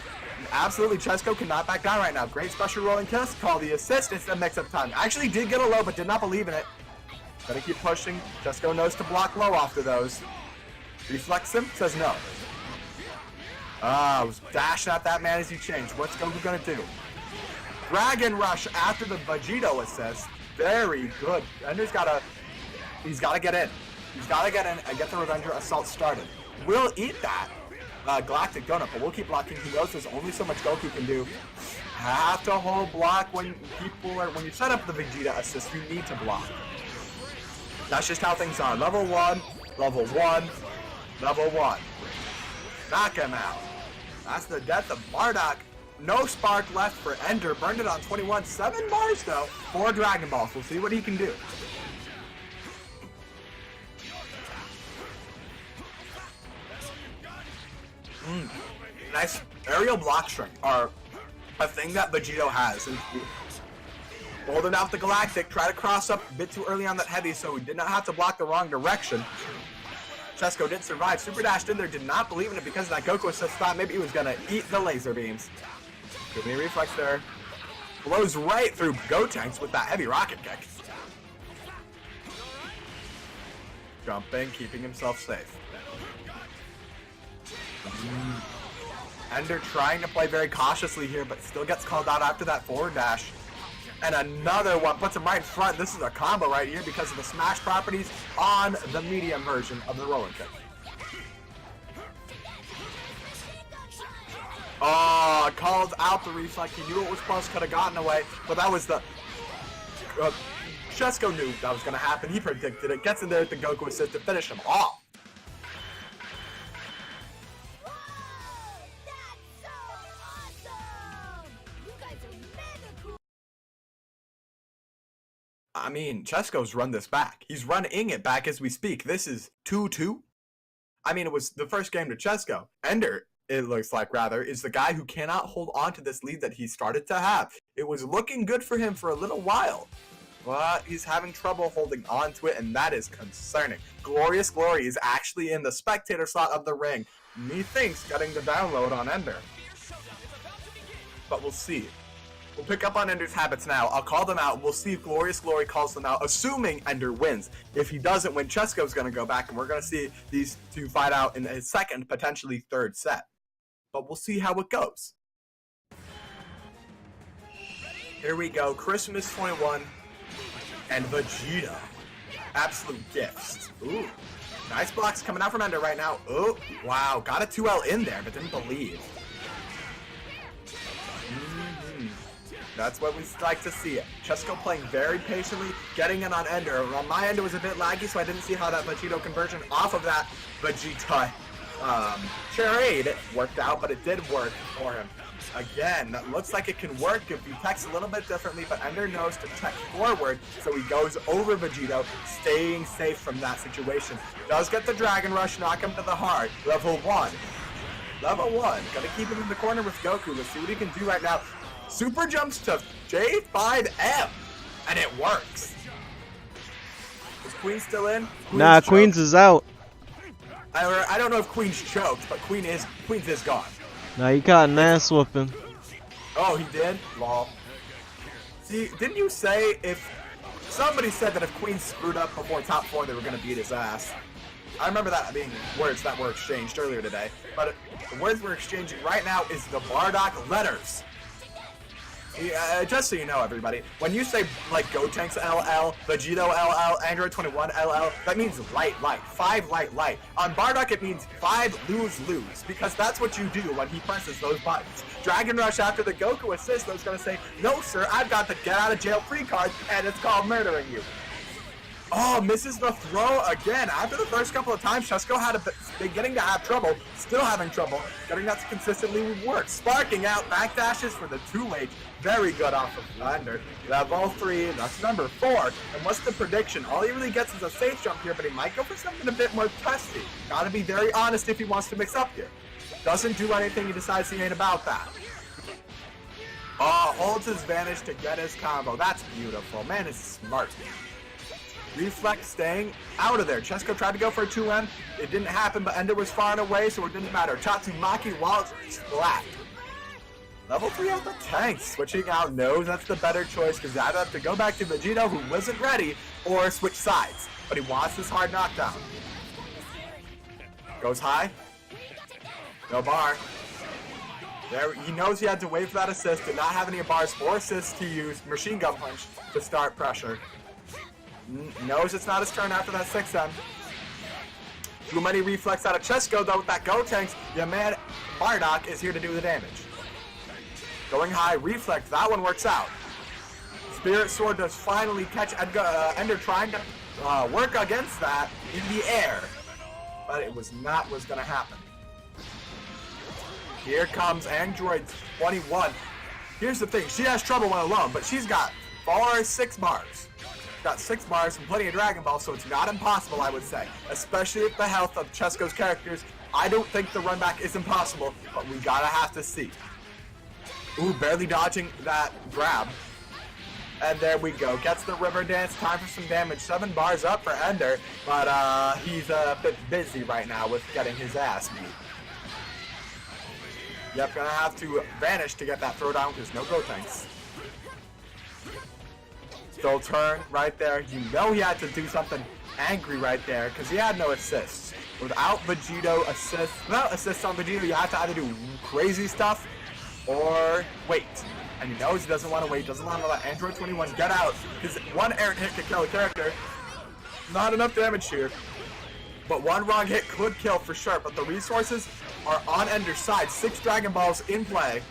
absolutely, Chesko cannot back down right now. Great special rolling kiss. Call the assist. It's the mix-up time. Actually did get a low, but did not believe in it. Gotta keep pushing. Chesko knows to block low after those. Reflex him? Says no. Was dashing at that man as he changed. What's Goku gonna do? Dragon Rush after the Vegito assist. Very good. Ender's he's gotta get in. He's gotta get in and get the Revenger Assault started. We'll eat that Galactic Donut, but we'll keep blocking. He knows there's only so much Goku can do. Have to hold block when you set up the Vegeta assist, you need to block. That's just how things are. Level 1, level 1, level 1. Knock him out. That's the death of Bardock. No spark left for Ender. Burned it on 21. 7 bars, though, for Dragon Balls. We'll see what he can do. Nice. Aerial block string are a thing that Vegito has. Holding out the Galactic, try to cross up a bit too early on that heavy, so he did not have to block the wrong direction. Chesko did survive. Super dashed in there, did not believe in it because of that Goku assist. Thought maybe he was going to eat the laser beams. Good mini reflex there. Blows right through Go Tanks with that heavy rocket kick. Jumping, keeping himself safe. Ender trying to play very cautiously here, but still gets called out after that forward dash. And another one puts him right in front. This is a combo right here because of the smash properties on the medium version of the roller kick. Oh, called out the reflex. He knew it was close, could have gotten away, but that was the... Chesko knew that was going to happen. He predicted it. Gets in there with the Goku assist to finish him off. I mean, Chesko's run this back. He's running it back as we speak. This is 2-2. I mean, it was the first game to Chesko. Ender, it looks like, rather, is the guy who cannot hold on to this lead that he started to have. It was looking good for him for a little while, but he's having trouble holding on to it, and that is concerning. Glorious Glory is actually in the spectator slot of the ring. Methinks getting the download on Ender. But we'll see. We'll pick up on Ender's habits now. I'll call them out. We'll see if Glorious Glory calls them out, assuming Ender wins. If he doesn't win, Chesko's going to go back, and we're going to see these two fight out in his second, potentially third set. But we'll see how it goes. Here we go. Christmas 21 and Vegeta. Absolute gifts. Ooh. Nice blocks coming out from Ender right now. Oh, wow. Got a 2L in there, but didn't believe. That's what we like to see. Chesko playing very patiently, getting in on Ender. On my end, it was a bit laggy, so I didn't see how that Vegito conversion off of that Vegeta charade worked out, but it did work for him. Again, that looks like it can work if he techs a little bit differently, but Ender knows to tech forward, so he goes over Vegito, staying safe from that situation. Does get the Dragon Rush, knock him to the heart. Level 1. Level 1. Gotta keep him in the corner with Goku. Let's see what he can do right now. Super jumps to J5M, and it works. Is Queen still in? Nah, Queens is out. I don't know if Queen's choked, but Queens is gone. Nah, he caught an ass whooping. Oh, he did? Lol. See, didn't you say if... Somebody said that if Queen screwed up before top 4, they were going to beat his ass. I remember that being words that were exchanged earlier today. But the words we're exchanging right now is the Bardock letters. Just so you know, everybody, when you say, like, Gotenks LL, Vegito LL, Android 21 LL, that means light. 5 light. On Bardock, it means 5 lose, because that's what you do when he presses those buttons. Dragon Rush after the Goku assist, was going to say, no, sir, I've got the get out of jail free card, and it's called murdering you. Oh, misses the throw again. After the first couple of times, Chesko had beginning to have trouble, still having trouble, getting that to consistently work. Sparking out, backdashes for the 2H. Very good off of Ender. Level 3, that's number 4. And what's the prediction? All he really gets is a safe jump here, but he might go for something a bit more testy. Gotta be very honest if he wants to mix up here. Doesn't do anything, he decides he ain't about that. Oh, holds his Vanish to get his combo. That's beautiful. Man is smart. Reflex staying out of there. Chesko tried to go for a 2M. It didn't happen, but Ender was far and away, so it didn't matter. Tatsumaki while splat. Level 3 out the tanks. Switching out knows that's the better choice because either have to go back to Vegito, who wasn't ready, or switch sides. But he wants this hard knockdown. Goes high. No bar. There, he knows he had to wait for that assist. Did not have any bars or assists to use. Machine Gun Punch to start pressure. Knows it's not his turn after that 6M. Too many reflex out of Chesko, though, with that Gotenks. Your man Bardock is here to do the damage. Going high, reflex, that one works out. Spirit Sword does finally catch Ender trying to work against that in the air. But it was not what's going to happen. Here comes Android 21. Here's the thing, she has trouble when alone, but she's got 6 bars. Got 6 bars and plenty of Dragon Ball, so it's not impossible, I would say. Especially with the health of Chesko's characters. I don't think the run back is impossible, but we gotta have to see. Ooh, barely dodging that grab. And there we go. Gets the River Dance. Time for some damage. 7 bars up for Ender, but he's a bit busy right now with getting his ass beat. Yep, gonna have to Vanish to get that throwdown because no Gotenks. Still turn right there. You know he had to do something angry right there because he had no assists. Without Vegito assists, without assists on Vegito, you have to either do crazy stuff or wait. And he knows he doesn't want to wait, doesn't want to let Android 21 get out because one errant hit could kill a character. Not enough damage here. But one wrong hit could kill for sure, but the resources are on Ender's side. 6 Dragon Balls in play.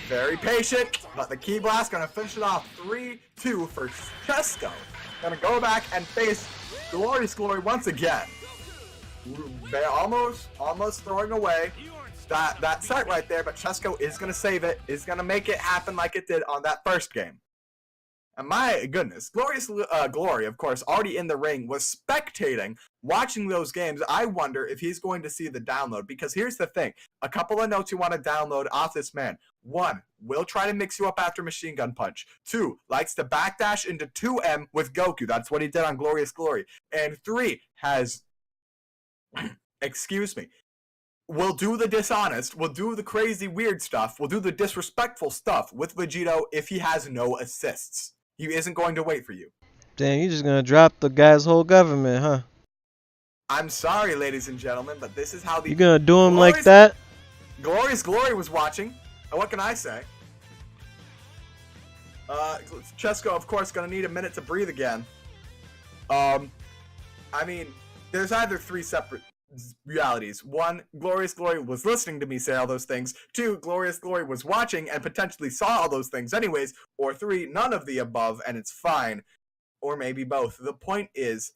Very patient, but the Ki Blast gonna finish it off 3-2 for Chesko. Gonna go back and face Glorious Glory once again. They're almost throwing away that set right there, but Chesko is gonna save it, is gonna make it happen like it did on that first game. And my goodness, Glorious Glory, of course, already in the ring, was spectating, watching those games. I wonder if he's going to see the download, because here's the thing. A couple of notes you want to download off this man. 1, will try to mix you up after Machine Gun Punch. 2, likes to backdash into 2M with Goku. That's what he did on Glorious Glory. And 3, has, excuse me, will do the dishonest, will do the crazy weird stuff, will do the disrespectful stuff with Vegito if he has no assists. He isn't going to wait for you. Damn, you just gonna drop the guy's whole government, huh? I'm sorry, ladies and gentlemen, but this is how the... You gonna do him like that? Glorious Glory was watching. And what can I say? Chesko, of course, gonna need a minute to breathe again. I mean, there's either 3 separate realities. 1, Glorious Glory was listening to me say all those things. 2, Glorious Glory was watching and potentially saw all those things anyways. Or 3, none of the above, and it's fine. Or maybe both. The point is,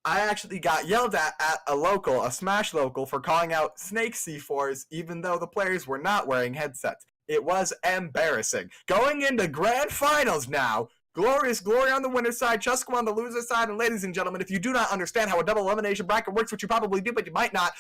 I actually got yelled at a Smash local, for calling out Snake C4s, even though the players were not wearing headsets. It was embarrassing. Going into Grand Finals now, Glorious Glory on the winner's side, Chesko on the loser's side, and ladies and gentlemen, if you do not understand how a double elimination bracket works, which you probably do, but you might not,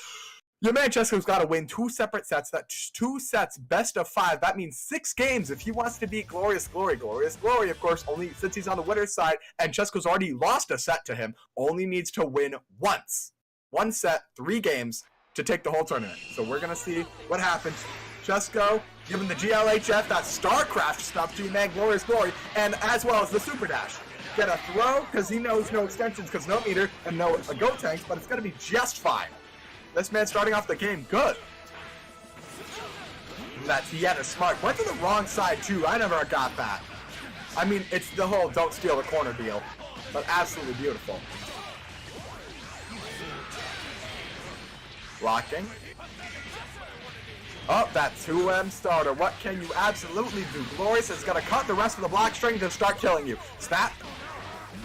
your man Chesko's got to win 2 separate sets. That's 2 sets, best of 5. That means 6 games if he wants to beat Glorious Glory. Glorious Glory, of course, only since he's on the winner's side, and Chesko's already lost a set to him, only needs to win once. 1 set, 3 games to take the whole tournament. So we're going to see what happens. Chesko giving the GLHF that StarCraft stuff to man Glorious Glory, and as well as the Super Dash. Get a throw, because he knows no extensions, because no meter, and no go tanks, but it's going to be just fine. This man starting off the game good. That's Yetta smart. Went to the wrong side too. I never got that. I mean, it's the whole don't steal the corner deal, but absolutely beautiful. Blocking. Oh, that 2M starter. What can you absolutely do? Glorious is going to cut the rest of the block string to start killing you. Snap.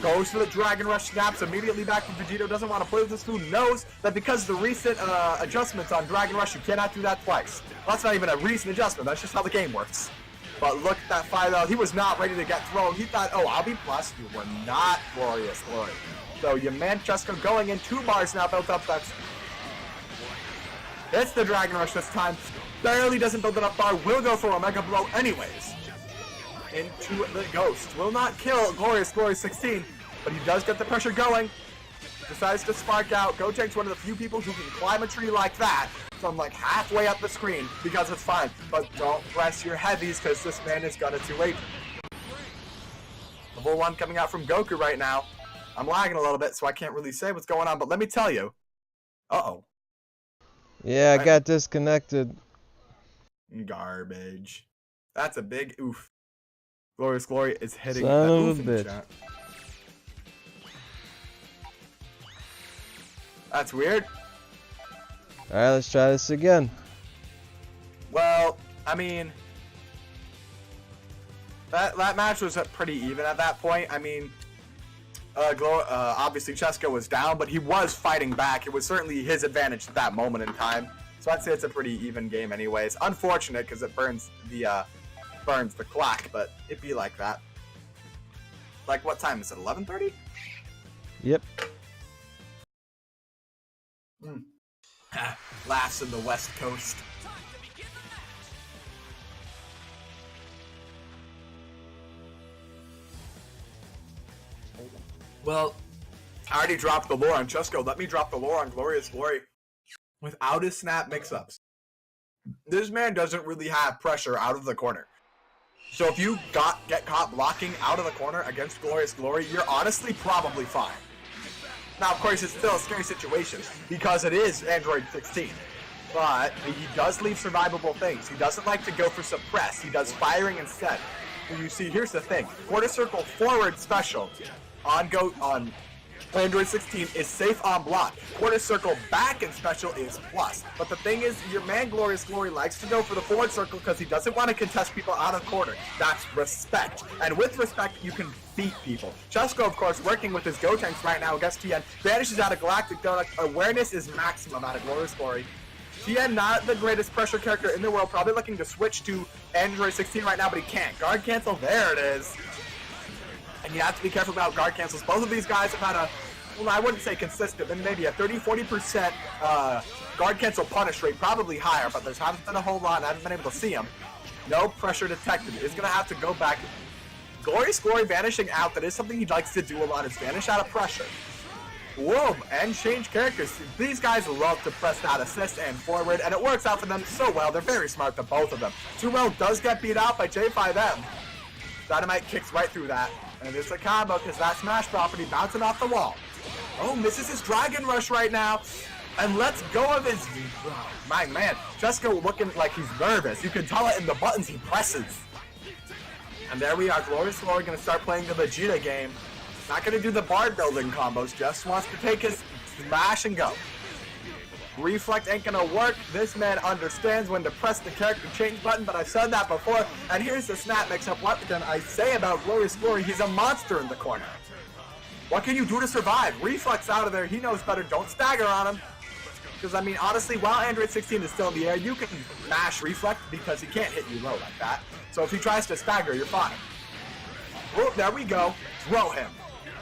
Goes for the Dragon Rush, snaps immediately back to Vegito. Doesn't want to play with this food. Knows that because of the recent adjustments on Dragon Rush, you cannot do that twice. That's not even a recent adjustment. That's just how the game works. But look at that fire though. He was not ready to get thrown. He thought, oh, I'll be plus. You were not Glorious Glory. So your man Chesko going in 2 bars now built up. That's... It's the Dragon Rush this time. Barely doesn't build it up bar. Will go for a Mega Blow anyways. Into the Ghost. Will not kill Glorious Glory 16, but he does get the pressure going. Decides to spark out. Gotenks one of the few people who can climb a tree like that from like halfway up the screen, because it's fine. But don't press your heavies, because this man is gonna 2-8. Level 1 coming out from Goku right now. I'm lagging a little bit, so I can't really say what's going on, but let me tell you. Uh-oh. Yeah, I got disconnected. Garbage. That's a big oof. Glorious Glory is hitting Son that of oof a in the bitch. chat. That's weird. Alright, let's try this again. Well, I mean, that match was pretty even at that point. I mean, obviously Chesko was down, but he was fighting back. It was certainly his advantage at that moment in time. So I'd say it's a pretty even game anyways. Unfortunate, because it burns the clock, but it'd be like that. Like, what time is it, 11:30? Yep. Laughs in the West Coast. Well, I already dropped the lore on Chesko. Let me drop the lore on Glorious Glory. Without his snap mix-ups, this man doesn't really have pressure out of the corner. So if you get caught blocking out of the corner against Glorious Glory, you're honestly probably fine. Now, of course, it's still a scary situation because it is Android 16. But he does leave survivable things. He doesn't like to go for suppress. He does firing instead. And you see, here's the thing. Quarter circle forward special on Android 16 is safe on block. Quarter circle back and special is plus. But the thing is, your man Glorious Glory likes to go for the forward circle because he doesn't want to contest people out of corner. That's respect. And with respect, you can beat people. Chesko, of course, working with his Gotenks right now against Tien, vanishes out of Galactic Donut. Awareness is maximum out of Glorious Glory. Tien, not the greatest pressure character in the world, probably looking to switch to Android 16 right now, but he can't. Guard cancel, there it is. And you have to be careful about guard cancels. Both of these guys have had a, well, I wouldn't say consistent, but maybe a 30-40% guard cancel punish rate, probably higher, but there's haven't been a whole lot, and I haven't been able to see them. No pressure detected. He's going to have to go back. Glorious Glory vanishing out, that is something he likes to do a lot, is vanish out of pressure. Whoa, and change characters. These guys love to press that assist and forward, and it works out for them so well. They're very smart, the both of them. 2L does get beat out by J5M. Dynamite kicks right through that. And it's a combo because that smash property bouncing off the wall. Oh, misses his Dragon Rush right now. And lets go of his... My man, Chesko looking like he's nervous. You can tell it in the buttons he presses. And there we are. Glorious Glory going to start playing the Vegeta game. Not going to do the bar building combos. Just wants to take his smash and go. Reflect ain't gonna work. This man understands when to press the character change button, but I've said that before. And here's the snap mix-up. What can I say about Glorious Glory? He's a monster in the corner. What can you do to survive? Reflex out of there. He knows better. Don't stagger on him. Because, I mean, honestly, while Android 16 is still in the air, you can mash Reflect because he can't hit you low like that. So if he tries to stagger, you're fine. Oh, there we go. Throw him.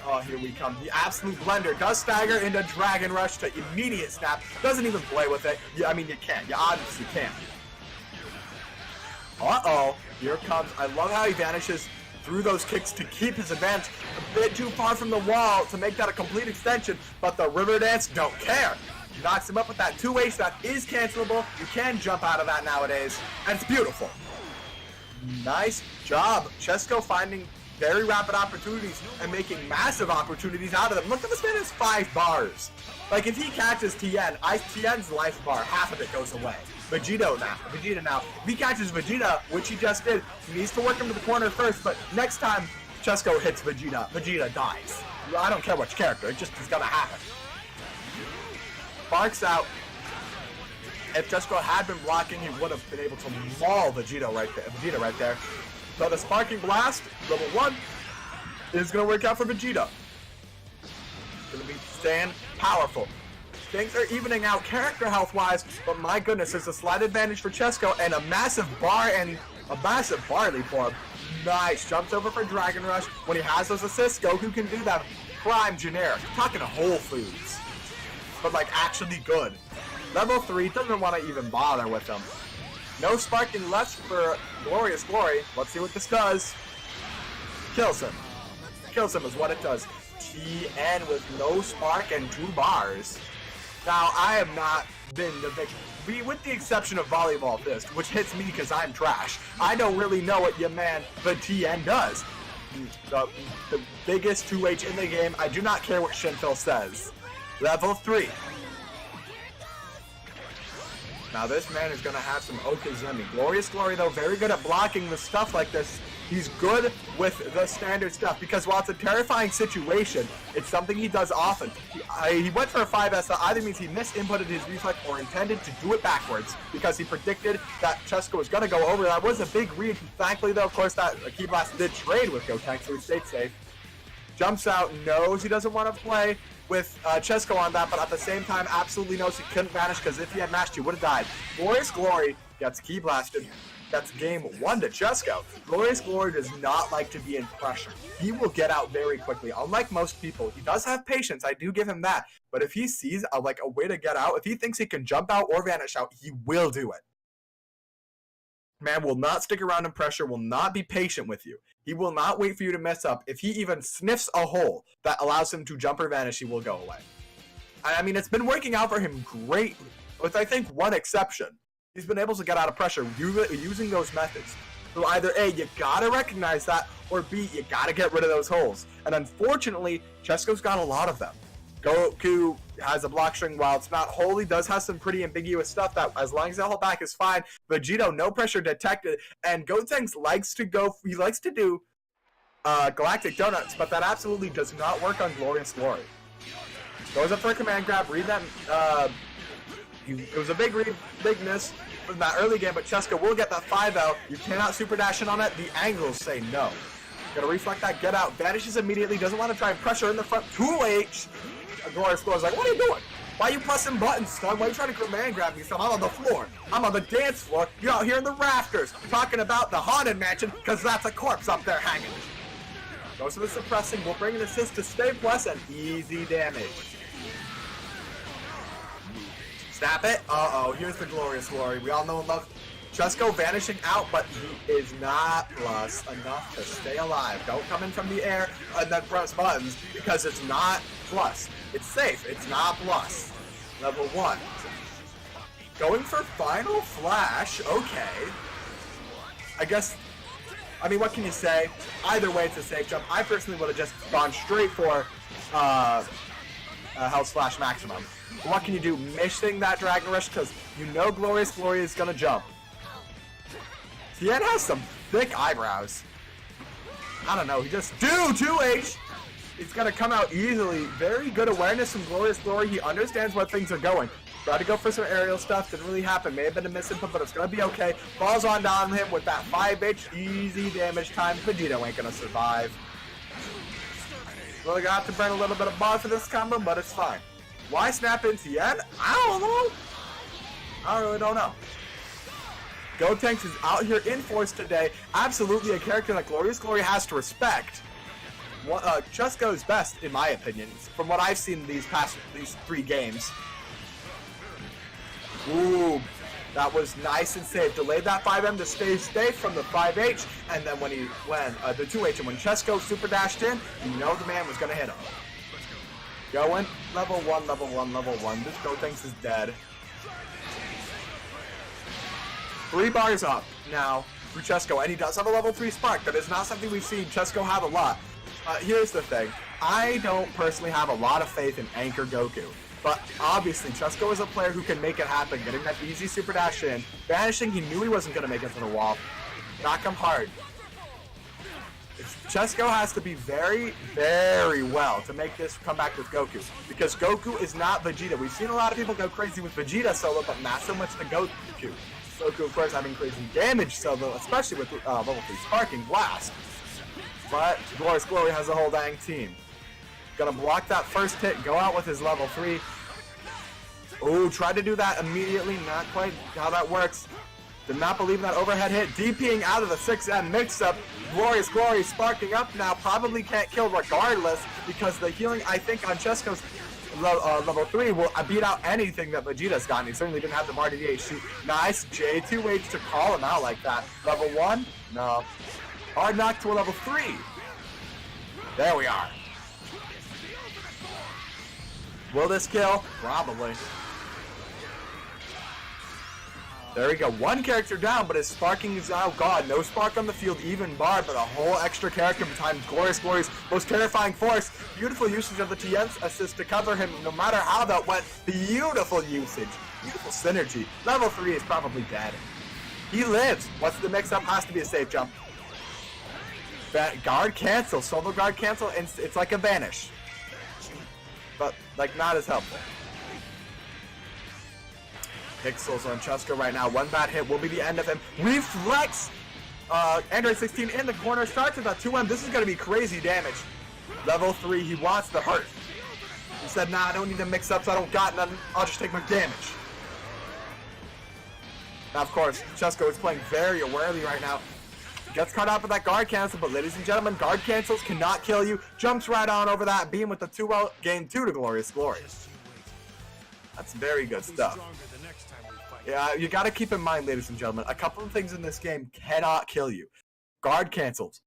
Oh, here we come. The absolute blender does stagger into Dragon Rush to immediate snap. Doesn't even play with it. Yeah, I mean, you can. You obviously can. Uh-oh. Here comes. I love how he vanishes through those kicks to keep his advantage a bit too far from the wall to make that a complete extension, but the River Dance don't care. Knocks him up with that 2H that is cancelable. You can jump out of that nowadays, and it's beautiful. Nice job. Chesko finding very rapid opportunities and making massive opportunities out of them. Look at this man has 5 bars. Like, if he catches Tien, Tien's life bar, half of it goes away. Vegeta now. If he catches Vegeta, which he just did, he needs to work him to the corner first, but next time Chesko hits Vegeta, Vegeta dies. I don't care which character, it just is gonna happen. Sparks out. If Chesko had been blocking, he would have been able to maul Vegeta right there. So the Sparking Blast, level 1, is going to work out for Vegeta. Going to be staying powerful. Things are evening out character health-wise, but my goodness, there's a slight advantage for Chesko and a massive bar and a massive barley for him. Nice. Jumps over for Dragon Rush. When he has those assists, Goku can do that. Prime generic. I'm talking Whole Foods. But like actually good. Level 3, doesn't want to even bother with him. No sparking left for Glorious Glory. Let's see what this does. Kills him. Kills him is what it does. Tien with no spark and 2 bars. Now, I have not been the victim, with the exception of Volleyball Fist, which hits me because I'm trash. I don't really know what your man, the Tien, does. The biggest 2H in the game. I do not care what Shinfil says. Level 3. Now this man is going to have some Okazumi. Glorious Glory, though, very good at blocking the stuff like this. He's good with the standard stuff because while it's a terrifying situation, it's something he does often. He went for a 5S. That either means he misinputted his reflex or intended to do it backwards because he predicted that Chesko was going to go over. That was a big read. Thankfully, though, of course, that Key Blast did trade with Gotenks, so he stayed safe. Jumps out, knows he doesn't want to play with Chesko on that, but at the same time absolutely knows he couldn't vanish because if he had mashed, he would have died. Glorious Glory gets Key Blasted. That's game 1 to Chesko. Glorious Glory does not like to be in pressure. He will get out very quickly. Unlike most people, he does have patience. I do give him that. But if he sees a way to get out, if he thinks he can jump out or vanish out, he will do it. Man will not stick around in pressure, will not be patient with you. He will not wait for you to mess up. If he even sniffs a hole that allows him to jump or vanish, he will go away. I mean, it's been working out for him greatly, with I think one exception. He's been able to get out of pressure using those methods. So either A, you gotta recognize that, or B, you gotta get rid of those holes. And unfortunately, Chesko's got a lot of them. Goku has a block string while it's not wholly, does have some pretty ambiguous stuff that as long as they hold back is fine. Vegito, no pressure detected, and Gotenks likes to do Galactic Donuts, but that absolutely does not work on Glorious Glory. Goes up for a command grab. Read that. It was a big miss from that early game, but Chesko will get that 5-0. You cannot super dash in on it. The angles say no. Gonna reflect that, get out, vanishes immediately, doesn't want to try and pressure in the front. 2H. Glorious Glory's like, what are you doing? Why are you pressing buttons, son? Why are you trying to command grab me, son? I'm on the floor. I'm on the dance floor. You're out here in the rafters talking about the haunted mansion because that's a corpse up there hanging. Goes to the suppressing. We'll bring an assist to stay plus and easy damage. Snap it. Uh-oh. Here's the Glorious Glory. We all know and love Chesko vanishing out, but he is not plus enough to stay alive. Don't come in from the air and then press buttons because it's not plus. It's safe. It's not plus. Level 1. Going for Final Flash. Okay. I mean, what can you say? Either way, it's a safe jump. I personally would have just gone straight for Hell's Flash Maximum. But what can you do? Missing that Dragon Rush because you know Glorious Glory is going to jump. Tien has some thick eyebrows. I don't know. He just 2H. He's going to come out easily. Very good awareness from Glorious Glory. He understands where things are going. Tried to go for some aerial stuff. Didn't really happen. May have been a misinput, but it's going to be okay. Falls on down him with that 5H. Easy damage time. Vegito ain't going to survive. Really got to burn a little bit of bar for this combo, but it's fine. Why snap in Tien? I don't know. I really don't know. Gotenks is out here in force today. Absolutely a character that Glorious Glory has to respect. Chesko's best, in my opinion, from what I've seen in these 3 games. Ooh, that was nice and safe. Delayed that 5M to stay safe from the 5H, and then when the 2H, and when Chesko super dashed in, you know the man was gonna hit him. Going level 1, level 1, level 1. This Gotenks is dead. 3 bars up now for Chesko, and he does have a level 3 spark. That is not something we've seen Chesko have a lot. Here's the thing. I don't personally have a lot of faith in Anchor Goku. But obviously, Chesko is a player who can make it happen, getting that easy super dash in. Vanishing, he knew he wasn't going to make it to the wall. Knock him hard. Chesko has to be very, very well to make this comeback with Goku. Because Goku is not Vegeta. We've seen a lot of people go crazy with Vegeta solo, but not so much the Goku. Goku, of course, having crazy damage solo, especially with level 3 Sparking Blast. But Glorious Glory has a whole dang team. Gonna block that first hit, go out with his level 3. Oh, tried to do that immediately, not quite how that works. Did not believe in that overhead hit. DPing out of the 6M mix-up. Glorious Glory sparking up now, probably can't kill regardless, because the healing, I think, on Chesko's level 3 will beat out anything that Vegeta's gotten. He certainly didn't have the bar to shoot. Nice J2H to call him out like that. Level 1? No. Hard knock to a level 3. There we are. Will this kill? Probably. There we go. 1 character down, but his sparking is, oh god, no spark on the field, even bar, but a whole extra character behind Glorious Glory's most terrifying force. Beautiful usage of the Tien assist to cover him, no matter how that went. Beautiful usage. Beautiful synergy. Level 3 is probably dead. He lives. What's the mix-up? Has to be a safe jump. Guard cancel. Solo guard cancel, and it's like a vanish. But, like, not as helpful. Pixels on Chesko right now. 1 bad hit will be the end of him. Reflex! Android 16 in the corner. Starts with a 2M. This is going to be crazy damage. Level 3. He wants the hurt. He said, nah, I don't need to mix up, so I don't got nothing. I'll just take my damage. Now, of course, Chesko is playing very awarely right now. Gets caught up with that guard cancel, but ladies and gentlemen, guard cancels cannot kill you. Jumps right on over that beam with the 2-0 game 2 to Glorious Glory. That's very good stuff. Yeah, you gotta keep in mind, ladies and gentlemen, a couple of things in this game cannot kill you. Guard cancels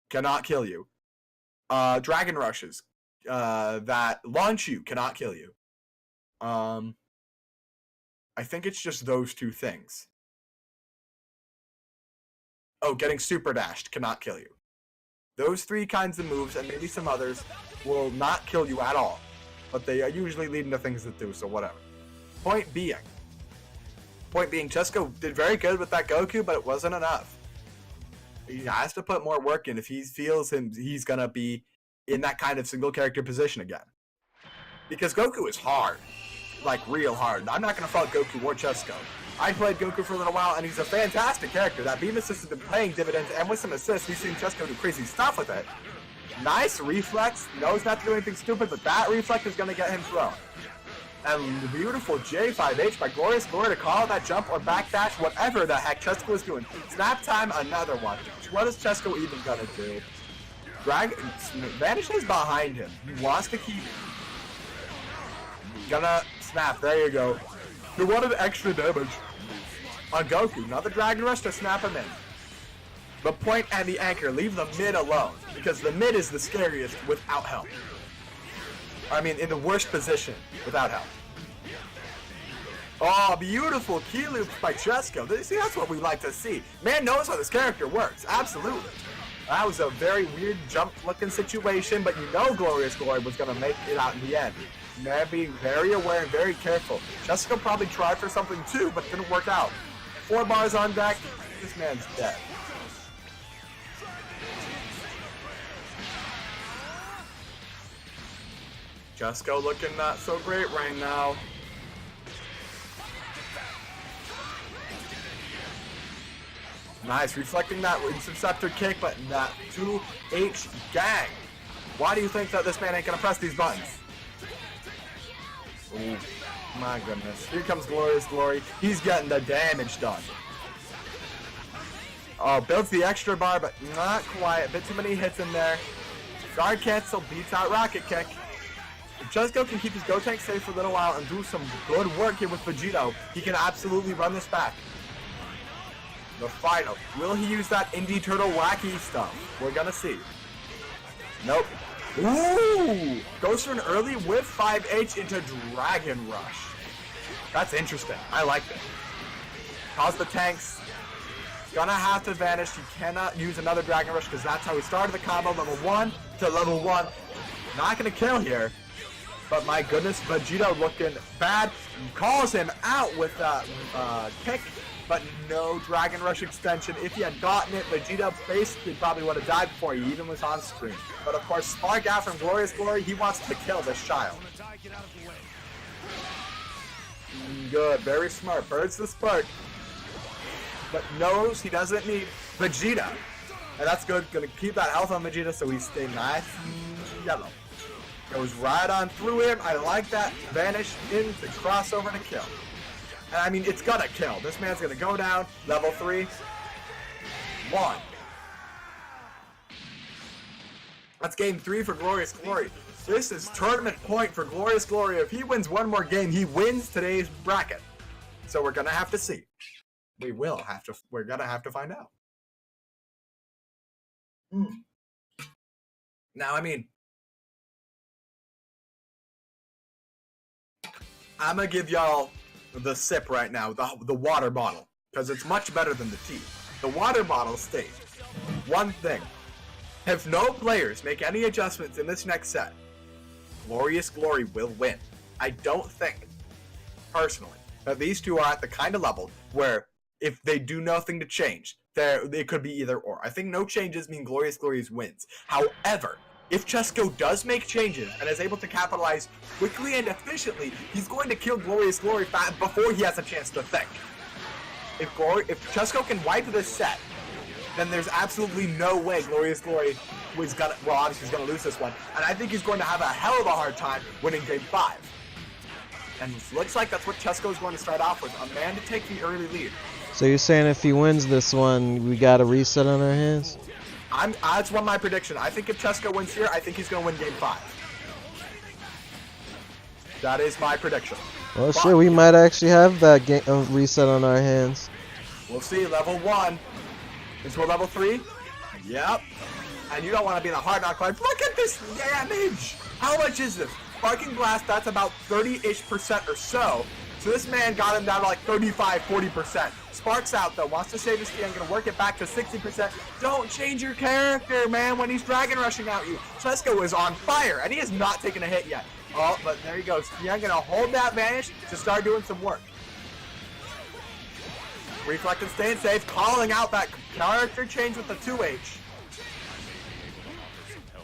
cannot kill you. Dragon rushes that launch you cannot kill you. I think it's just those 2 things. Oh, getting super dashed cannot kill you. Those 3 kinds of moves, and maybe some others, will not kill you at all. But they are usually leading to things that do, so whatever. Point being, Chesko did very good with that Goku, but it wasn't enough. He has to put more work in if he feels he's going to be in that kind of single character position again. because Goku is hard. Like, real hard. I'm not going to fault Goku or Chesko. I played Goku for a little while, and he's a fantastic character. That beam assist has been paying dividends, and with some assists, we've seen Chesko do crazy stuff with it. Nice reflex. Knows not to do anything stupid, but that reflex is going to get him thrown. And the beautiful J5H by Glorious Glory to call that jump or backdash, whatever the heck Chesko is doing. Snap time, another one. What is Chesko even going to do? Vanish is behind him. He wants to keep... Gonna snap. There you go. He wanted extra damage on Goku. Not the Dragon Rush to snap him in. The point and the anchor. Leave the mid alone. Because the mid is the scariest without help. I mean, in the worst position without help. Oh, beautiful key loops by Chesko. See, that's what we like to see. Man knows how this character works. Absolutely. That was a very weird jump-looking situation, but you know Glorious Glory was going to make it out in the end. Man, being very aware and very careful. Chesko probably tried for something too, but didn't work out. 4 bars on deck. This man's dead. Chesko looking not so great right now. Nice, reflecting that interceptor kick, but that 2H gang. Why do you think that this man ain't gonna press these buttons? Oh my goodness. Here comes Glorious Glory. He's getting the damage done. Oh, builds the extra bar, but not quite. A bit too many hits in there. Guard cancel, beats out Rocket Kick. If Chesko can keep his Gotenk safe for a little while and do some good work here with Vegito, he can absolutely run this back. The final. Will he use that Indie Turtle wacky stuff? We're gonna see. Nope. Ooh! Goes for an early with 5H into Dragon Rush. That's interesting. I like it. Calls the tanks. Gonna have to vanish. He cannot use another Dragon Rush because that's how he started the combo. Level 1 to level 1. Not gonna kill here. But my goodness, Vegito looking bad. Calls him out with that kick. But no Dragon Rush extension. If he had gotten it, Vegeta basically probably would have died before he even was on screen. But of course, Spark out from Glorious Glory, he wants to kill this child. Good, very smart. Birds the Spark. But knows he doesn't need Vegeta. And that's good. Gonna keep that health on Vegeta so he stay nice and yellow. Goes right on through him. I like that. Vanish into crossover to kill. And I mean, it's gonna kill. This man's gonna go down. Level 3. 1. That's game 3 for Glorious Glory. This is tournament point for Glorious Glory. If he wins one more game, he wins today's bracket. So we're gonna have to see. We're gonna have to find out. Now, I mean, I'm gonna give y'all the sip right now, the water bottle, because it's much better than the tea. The water bottle states one thing: if no players make any adjustments in this next set, Glorious Glory will win. I don't think, personally, that these two are at the kind of level where if they do nothing to change, it could be either or. I think no changes mean Glorious Glory wins. However, if Chesko does make changes and is able to capitalize quickly and efficiently, he's going to kill Glorious Glory before he has a chance to think. If Chesko can wipe this set, then there's absolutely no way Glorious Glory was gonna, well, obviously he's gonna lose this one, and I think he's going to have a hell of a hard time winning game 5. And it looks like that's what Chesko is going to start off with, a man to take the early lead. So you're saying if he wins this one, we got a reset on our hands? That's my prediction. I think if Chesko wins here, I think he's going to win game 5. That is my prediction. Well, shit, we might actually have that reset on our hands. We'll see. Level 1 into a level 3. Yep. And you don't want to be in a hard knock life. Look at this damage. How much is this? Sparking Blast, that's about 30-ish% or so. So this man got him down to like 35-40%. Sparks out though, wants to save his key. I'm going to work it back to 60%. Don't change your character, man, when he's Dragon Rushing at you. Chesko is on fire, and he has not taken a hit yet. Oh, but there he goes. I'm going to hold that vanish to start doing some work. Reflecting, staying safe, calling out that character change with the 2H.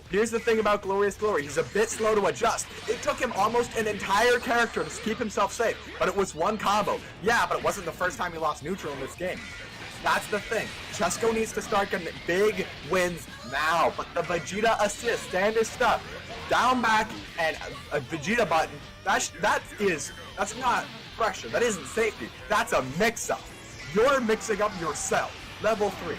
Here's the thing about Glorious Glory. He's a bit slow to adjust. It took him almost an entire character to keep himself safe, but it was one combo. Yeah, but it wasn't the first time he lost neutral in this game. That's the thing. Chesko needs to start getting big wins now, but the Vegeta assist, standard stuff, down back and a Vegeta button, that's not pressure. That isn't safety. That's a mix-up. You're mixing up yourself. Level 3.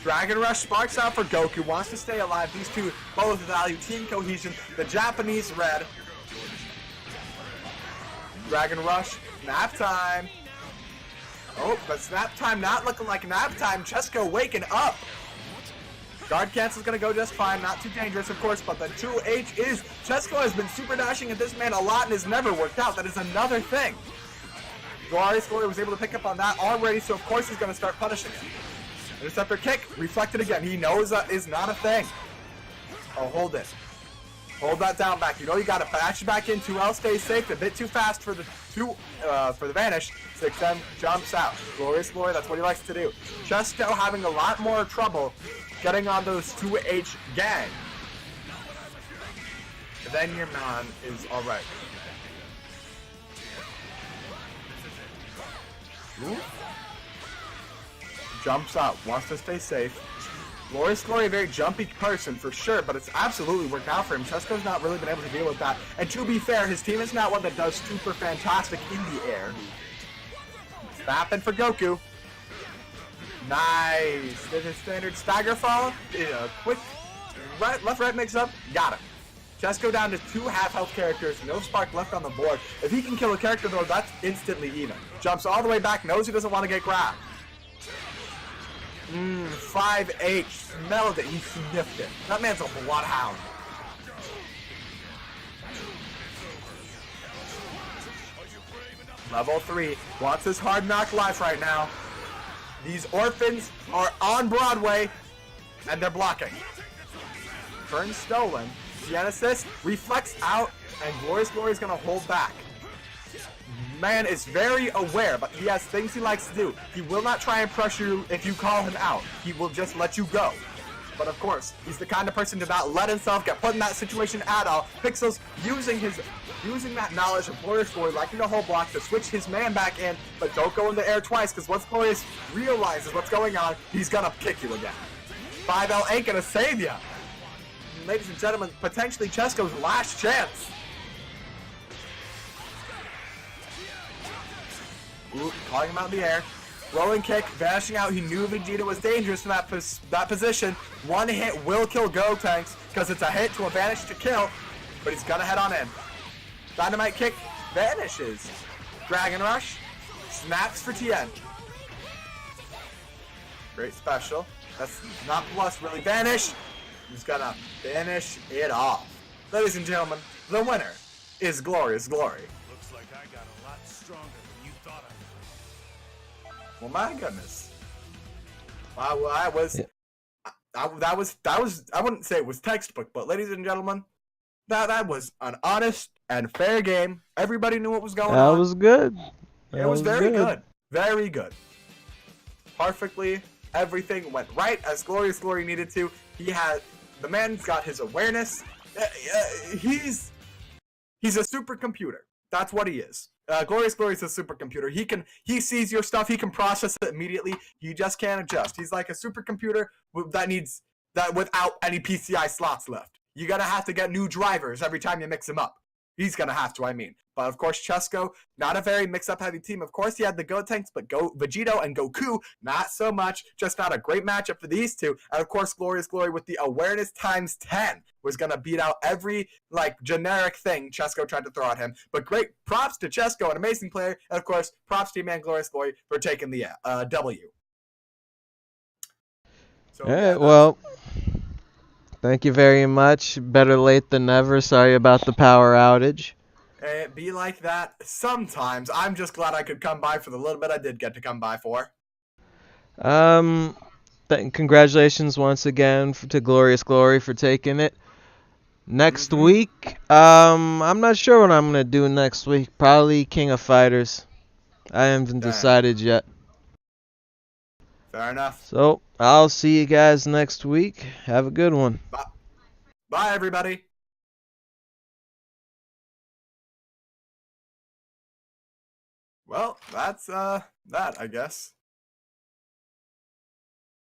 Dragon Rush sparks out for Goku, wants to stay alive. These two both value team cohesion. The Japanese red. Dragon Rush, nap time. Oh, but snap time not looking like nap time. Chesko waking up. Guard cancel's gonna go just fine, not too dangerous of course, but the 2H is, Chesko has been super dashing at this man a lot and has never worked out. That is another thing. Glorious Glory was able to pick up on that already, so of course he's gonna start punishing him. Interceptor kick, reflected again. He knows that is not a thing. Oh, hold it. Hold that down back. You know you gotta bash back in. 2L stays safe. A bit too fast for the vanish. 6M jumps out. Glorious Glory, that's what he likes to do. Chesko having a lot more trouble getting on those 2H gang. But then your man is alright. Jumps out, wants to stay safe. Glorious Glory, a very jumpy person for sure, but it's absolutely worked out for him. Chesko's not really been able to deal with that. And to be fair, his team is not one that does super fantastic in the air. Snapping for Goku. Nice. Did his standard stagger fall? Quick left-right mix-up. Got him. Chesko down to 2 half-health characters. No spark left on the board. If he can kill a character, though, that's instantly even. Jumps all the way back. Knows he doesn't want to get grabbed. 5H, smelled it, he sniffed it. That man's a bloodhound. Level 3, wants his hard knock life right now. These orphans are on Broadway, and they're blocking. Turn stolen. Genesis, reflects out, and Glorious Glory is going to hold back. Man is very aware, but he has things he likes to do. He will not try and pressure you if you call him out. He will just let you go. But of course, he's the kind of person to not let himself get put in that situation at all. Pixels using that knowledge of Glorious Glory, liking the whole block to switch his man back in, but don't go in the air twice, because once Glorious realizes what's going on, he's gonna kick you again. 5L ain't gonna save you. Ladies and gentlemen, potentially Chesko's last chance. Ooh, calling him out in the air. Rolling kick, vanishing out. He knew Vegeta was dangerous in that position. One hit will kill Gotenks because it's a hit to a vanish to kill, but he's gonna head on in. Dynamite kick, vanishes. Dragon Rush, snaps for Tien. Great special. That's not plus, really vanish. He's gonna finish it off. Ladies and gentlemen, the winner is Glorious Glory. Looks like I got a lot stronger than you thought I would. Well, my goodness. That was I wouldn't say it was textbook, but ladies and gentlemen, that was an honest and fair game. Everybody knew what was going on. That was good. It was very good. Very good. Perfectly, everything went right as Glorious Glory needed to. The man's got his awareness. He's a supercomputer. That's what he is. Glorious Glory is a supercomputer. He sees your stuff. He can process it immediately. He just can't adjust. He's like a supercomputer that without any PCI slots left. You're gonna have to get new drivers every time you mix him up. He's gonna have to, I mean. But of course, Chesko, not a very mix-up heavy team. Of course, he had the Gotenks, but Vegito and Goku, not so much. Just not a great matchup for these two. And of course, Glorious Glory with the awareness times 10 was gonna beat out every generic thing Chesko tried to throw at him. But great props to Chesko, an amazing player, and of course, props to your man Glorious Glory for taking the W. So, Alright, well, thank you very much. Better late than never. Sorry about the power outage. It be like that sometimes. I'm just glad I could come by for the little bit I did get to come by for. Congratulations once again to Glorious Glory for taking it. Next week, I'm not sure what I'm gonna do next week. Probably King of Fighters. I haven't decided yet. Fair enough. So I'll see you guys next week. Have a good one. Bye. Bye, everybody. Well, that's that, I guess.